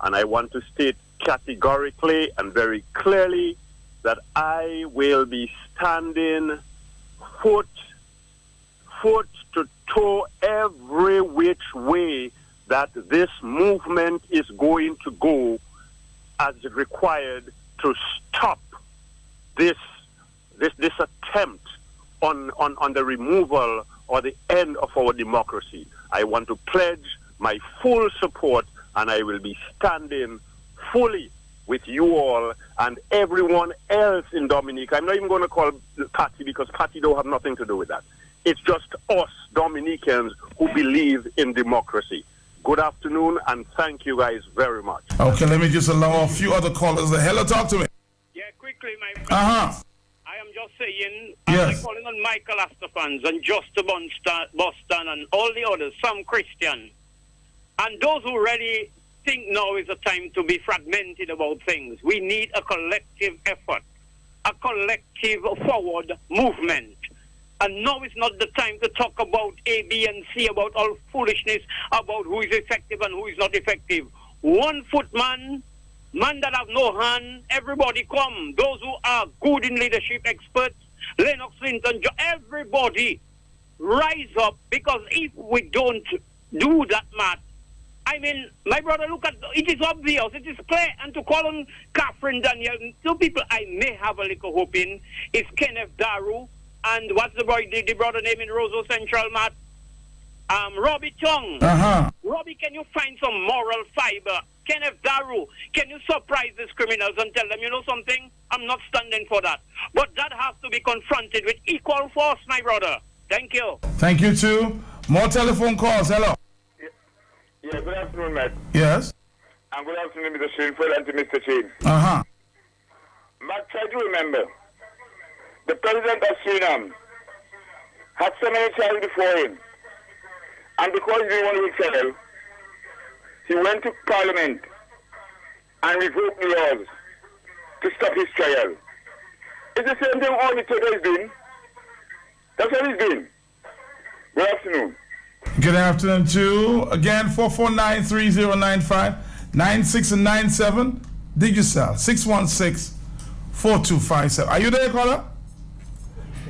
And I want to state categorically and very clearly that I will be standing foot to toe every which way that this movement is going to go as required to stop this attempt on the removal or the end of our democracy. I want to pledge my full support, and I will be standing fully with you all and everyone else in Dominica. I'm not even going to call Patty, because Patty don't have nothing to do with that. It's just us Dominicans who believe in democracy. Good afternoon, and thank you guys very much. Okay, let me just allow a few other callers. Hello, talk to me. Yeah, quickly, my friend. I am just saying, yes. I'm calling on Michael Astor fans and Just Boston and all the others, some Christian. And those who really think now is the time to be fragmented about things. We need a collective effort, a collective forward movement. And now is not the time to talk about A, B, and C, about all foolishness, about who is effective and who is not effective. 1 foot man, Man that have no hand, everybody come. Those who are good in leadership, experts, Lennox Linton, everybody rise up, because if we don't do that, Matt, I mean, my brother, look at it is obvious, it is clear, and to call on Catherine Daniel, two people I may have a little hope in is Kenneth Daru and what's the brother name in Roseau Central, Matt? Robbie Chung. Robbie, can you find some moral fiber? Kenneth Daru, can you surprise these criminals and tell them, you know something? I'm not standing for that. But that has to be confronted with equal force, my brother. Thank you. Thank you, too. More telephone calls. Hello. Yeah, good afternoon, Matt. Yes. And good afternoon, Mr. Shinford and to Mr. Chain. Matt, try to remember, the president of Suriname had so many trials before him. And because he didn't want to settle, he went to Parliament and revoked the laws to stop his trial. It's the same thing all the Twitter is doing. That's what he's doing. Good afternoon. Good afternoon, too. Again, 449-3095, 96 and 97. Digicel, 616-4257. Are you there, caller?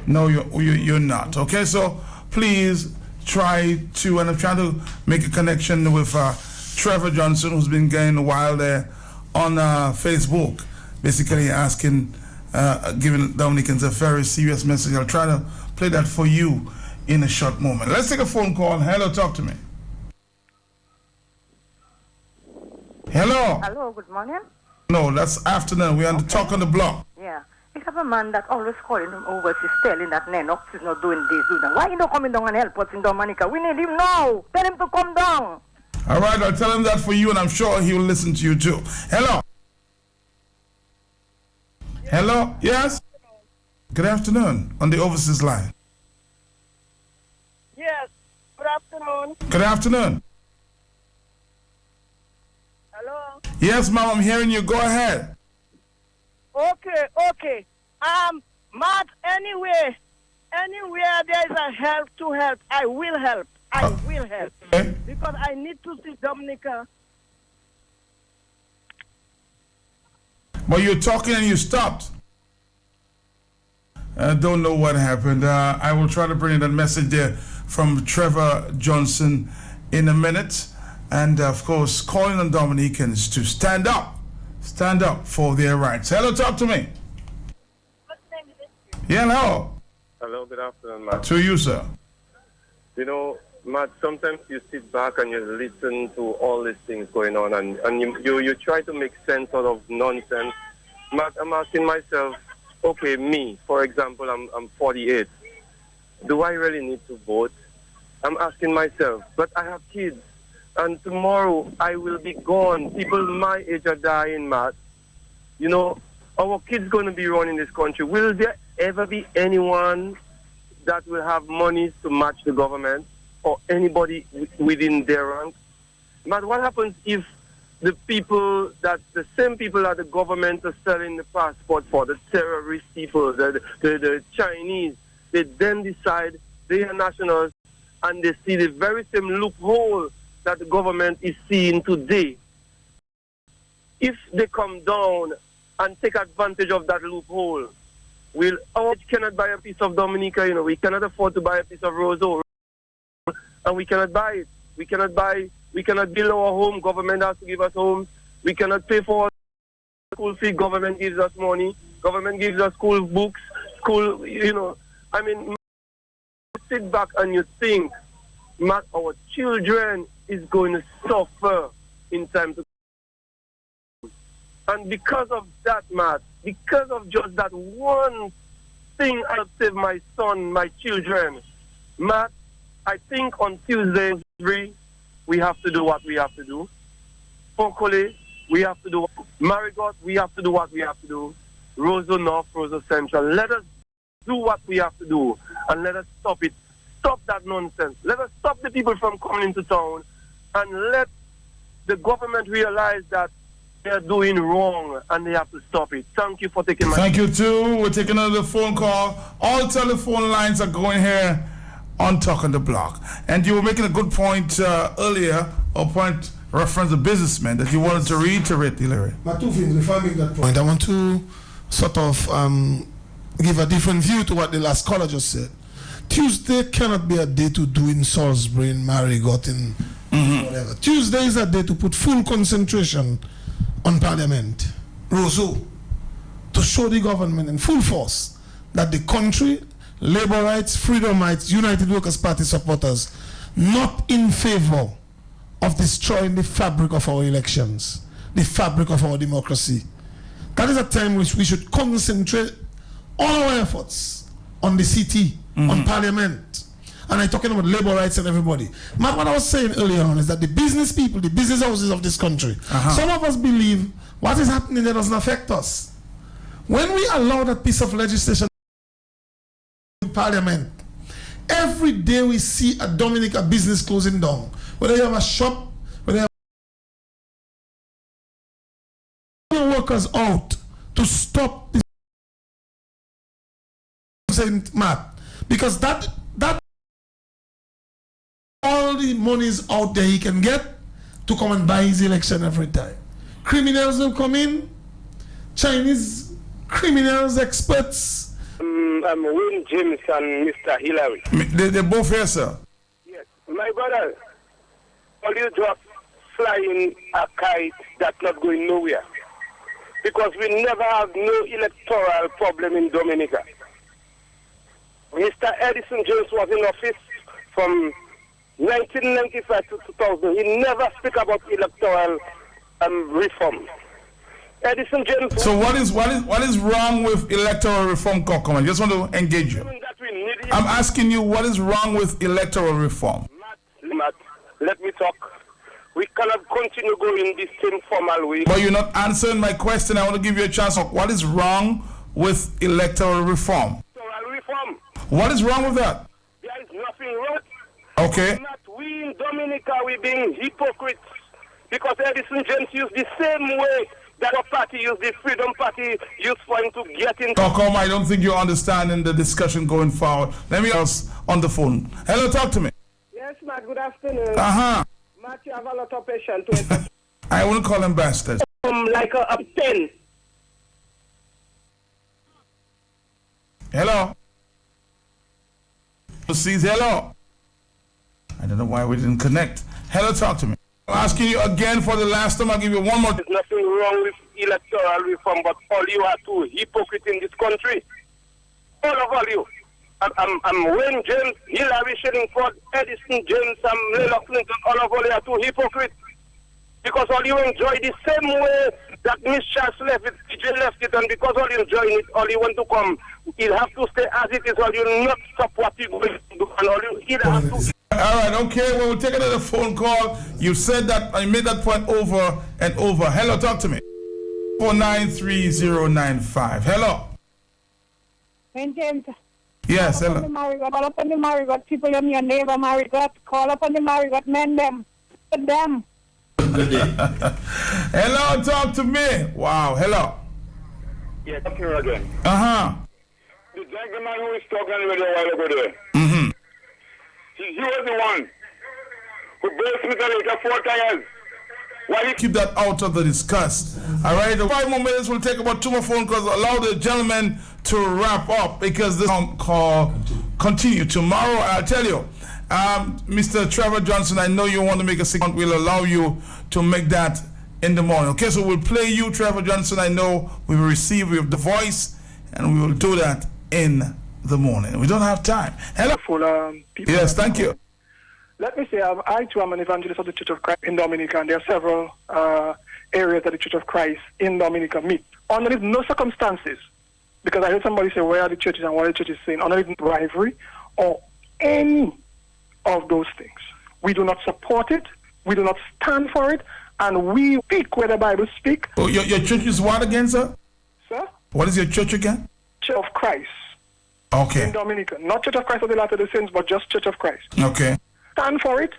No, you're not. Okay, so please try to, and I'm trying to make a connection with Trevor Johnson, who's been getting a while there on Facebook, basically asking, giving Dominicans a very serious message. I'll try to play that for you in a short moment. Let's take a phone call. Hello, talk to me. Hello. Hello, good morning. No, that's afternoon. We're on the talk on the block. Yeah. We have a man that always calling him overseas, telling that Lennox is not doing this, doing that. Why you not coming down and help us in Dominica? We need him now. Tell him to come down. All right, I'll tell him that for you, and I'm sure he will listen to you too. Hello. Hello. Yes. Good afternoon on the overseas line. Yes. Good afternoon. Good afternoon. Hello. Yes, ma'am, I'm hearing you. Go ahead. Okay. Matt, anywhere there is a help to help, I will help. I will help. Okay. Because I need to see Dominica. But you're talking and you stopped. I don't know what happened. I will try to bring in that message there from Trevor Johnson in a minute. And, of course, calling on Dominicans to stand up for their rights. Hello, talk to me. Yeah, hello. Hello, good afternoon, Matt. To you, sir. You know, Matt, sometimes you sit back and you listen to all these things going on and you try to make sense out of nonsense. Matt, I'm asking myself, okay, me, for example, I'm 48. Do I really need to vote? I'm asking myself, but I have kids. And tomorrow I will be gone. People my age are dying, Matt. You know, our kids going to be running this country. Will there ever be anyone that will have money to match the government or anybody within their rank? Matt, what happens if the same people that the government are selling the passport for, the terrorist people, the Chinese, they then decide they are nationals and they see the very same loophole that the government is seeing today. If they come down and take advantage of that loophole, we cannot buy a piece of Dominica, you know, we cannot afford to buy a piece of Roseau, and we cannot buy it. We cannot build our home, government has to give us homes. We cannot pay for school fee, government gives us money. Government gives us school books, you know. I mean, sit back and you think, Matt, our children is going to suffer in time to come. And because of that, Matt, because of just that one thing, I'll save my son, my children. Matt, I think on Tuesday, we have to do what we have to do. Fokole, we have to do. Marigot, we have to do what we have to do. Roseau North, Roseau Central. Let us do what we have to do and let us stop it. Stop that nonsense. Let us stop the people from coming into town and let the government realize that they are doing wrong and they have to stop it. Thank you for taking my... Thank you, too. We're taking another phone call. All telephone lines are going here on Talk on the Block. And you were making a good point earlier, or point reference a businessman that you wanted to reiterate, Hillary. But two things before I make that point. I want to sort of give a different view to what the last caller just said. Tuesday cannot be a day to do in Salisbury, in Marigot, in whatever. Tuesday is a day to put full concentration on Parliament, Roseau, to show the government in full force that the country, labor rights, freedom rights, United Workers' Party supporters, not in favor of destroying the fabric of our elections, the fabric of our democracy. That is a time which we should concentrate all our efforts on the city, on Parliament. And I'm talking about labor rights and everybody. Matt, what I was saying earlier on is that the business people, the business houses of this country, some of us believe what is happening there doesn't affect us. When we allow that piece of legislation in Parliament, every day we see a Dominica business closing down. Whether you have a shop, whether you have workers out to stop this, Matt, because that all the money is out there he can get to come and buy his election every time. Criminals will come in, Chinese criminals, experts. I'm Wayne James and Mr. Hillary. They're both here, sir. Yes, my brother, all you just flying a kite that's not going nowhere. Because we never have no electoral problem in Dominica. Mr. Edison James was in office from 1995 to 2000. He never speak about electoral reform. Edison James. So what is wrong with electoral reform, Kokoma? I just want to engage you. I'm asking you what is wrong with electoral reform. Matt, let me talk. We cannot continue going this same formal way. But you're not answering my question. I want to give you a chance. What is wrong with electoral reform? Electoral reform. What is wrong with that? There is nothing wrong. Okay. We in Dominica, we being hypocrites. Because Edison James used the same way that our party used, the Freedom Party used for him to get in. Kokoma, I don't think you're understanding the discussion going forward. Let me ask on the phone. Hello, talk to me. Yes, Matt, good afternoon. Uh-huh. Matt, you have a lot of patience with I wouldn't call them bastards. like a 10. Hello? Please, hello? I don't know why we didn't connect. Hello, talk to me. I'm asking you again for the last time. I'll give you one more. There's nothing wrong with electoral reform, but all you are two hypocrites in this country. All of you. I'm Wayne James, Hillary Shillingford, Edison James, Leila Clinton, all of you are two hypocrites. Because all you enjoy the same way that Miss Charles left it, TJ left it, and because all you enjoying it, all you want to come, you'll have to stay as it is, or you'll not stop what you're going to do, and all you either have to. All right, okay, well, we'll take another phone call. You said that, I made that point over and over. Hello, talk to me. 493095. Hello. When James. Yes, hello. Call up on the Marigot people in your neighbor Marigot. Call up on the Marigot men them. Put them. Hello, talk to me. Wow, hello. Yeah, come here again. Uh-huh. The gentleman who was talking with you a while ago there. Mm-hmm. He was the one who burst me the 4 tires. Why you keep that out of the discuss? All right, the 5 more minutes will take about 2 more phone calls. Allow the gentleman to wrap up because this call continue tomorrow. I'll tell you, Mr. Trevor Johnson, I know you want to make a segment. We'll allow you to make that in the morning. Okay, so we'll play you, Trevor Johnson. I know we will receive you with the voice, and we will do that in the morning. We don't have time. Hello. Yes, thank you. Let me say, I too am an evangelist of the Church of Christ in Dominica, and there are several areas that the Church of Christ in Dominica meet. Under no circumstances, because I heard somebody say, where are the churches and what are the churches saying, under rivalry or any of those things. We do not support it, we do not stand for it, and we speak where the Bible speaks. Oh, your church is what again, sir? Sir? What is your church again? Church of Christ. Okay. In Dominica. Not Church of Christ of the Latter-day Saints, but just Church of Christ. Okay. Stand for it,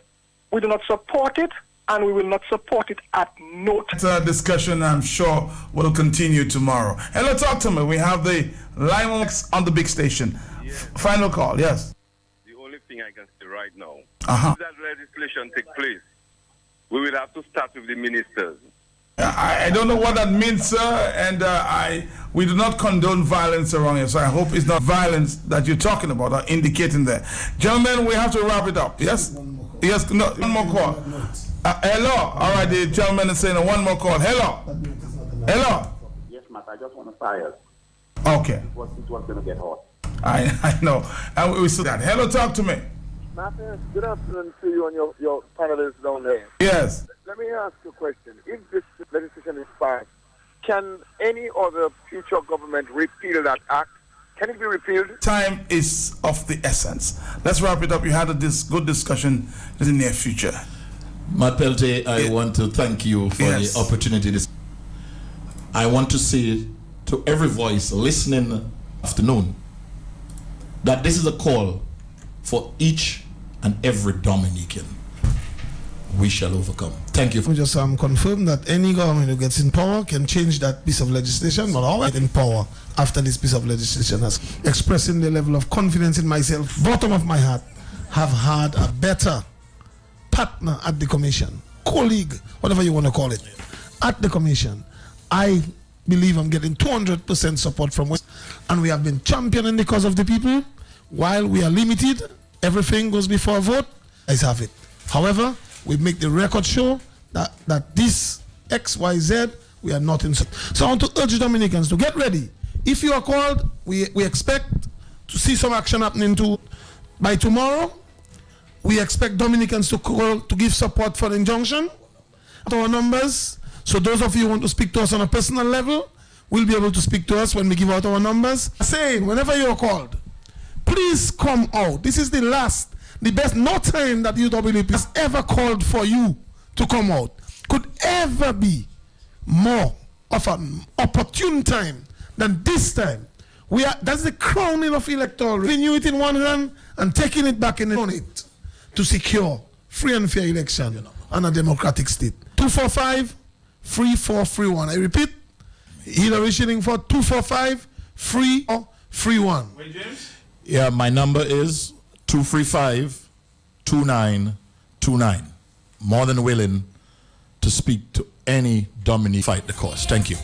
we do not support it, and we will not support it at no time. It's a discussion I'm sure will continue tomorrow. Hello, talk to me. We have the line on the big station. Yes. Final call, yes. The only thing I can say right now, Uh-huh. if that legislation take place, we will have to start with the ministers. I don't know what that means, sir, and we do not condone violence around here, so I hope it's not violence that you're talking about or indicating there. Gentlemen, we have to wrap it up. Yes? Yes, no, one more call. Hello? All right, the gentleman is saying one more call. Hello? Hello? Yes, Matt, I just want to fire. Okay. It was going to get hot. I know. And we see that. Hello, talk to me. Martin, good afternoon to you and your panelists down there. Yes. Let me ask you a question. If this legislation is passed, can any other future government repeal that act? Can it be repealed? Time is of the essence. Let's wrap it up. You had this good discussion in the near future. Matt Pelte, I want to thank you for the opportunity. I want to say to every voice listening this afternoon that this is a call for each and every Dominican. We shall overcome. Thank you. We just confirm that any government who gets in power can change that piece of legislation, but all right in power after this piece of legislation has expressing the level of confidence in myself, bottom of my heart, have had a better partner at the commission, colleague, whatever you want to call it, at the commission. I believe I'm getting 200% support from West, and we have been championing the cause of the people. While we are limited, everything goes before a vote. I have it. However, we make the record show that this XYZ, we are not in. So I want to urge Dominicans to get ready. If you are called, we expect to see some action happening by tomorrow. We expect Dominicans to call to give support for the injunction. Our numbers. So those of you who want to speak to us on a personal level will be able to speak to us when we give out our numbers. Saying, whenever you are called, please come out. This is the best, no time that UWP has ever called for you to come out could ever be more of an opportune time than this time. That's the crowning of Electoral. Renew it in one hand and taking it back in it to secure free and fair election and a democratic state. 245-3431. I repeat, Hillary shilling for 245-3431. Wait, James? Yeah, my number is 235-2929. More than willing to speak to any Dominic fight the cause. Thank you.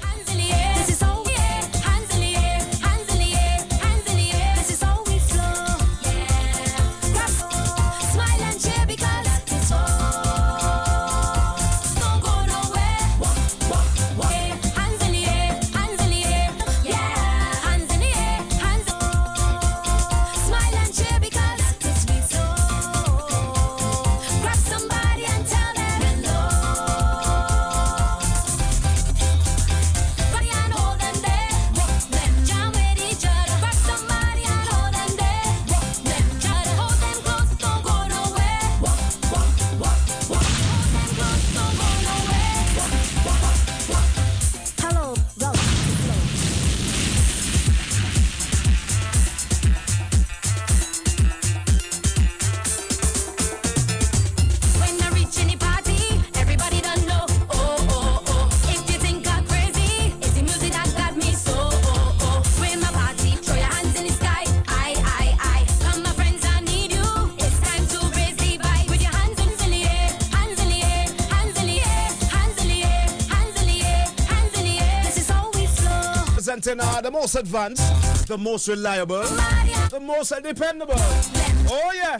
The most advanced, the most reliable, the most dependable. Oh yeah,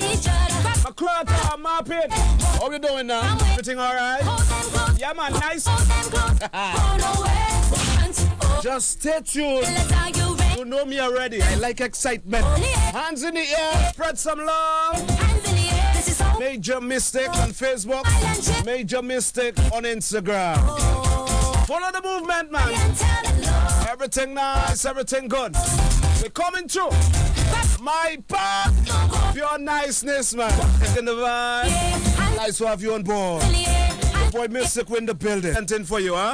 McCraw, Marpin. How you doing now? Everything alright? Yeah man, nice. Just stay tuned. You know me already. I like excitement. Hands in the air, spread some love. Major Mystic on Facebook, Major Mystic on Instagram. Follow the movement, man. Everything nice, everything good. We're coming through. My part, pure niceness, man. Taking the vibe. Nice to have you on board. The boy Mystic in the building. Something for you, huh?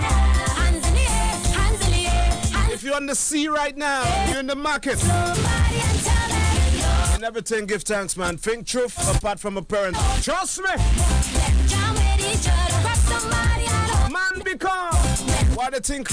If you're on the sea right now, you're in the market. And everything, give thanks, man. Think truth apart from a parent. Trust me. Man, become what they think.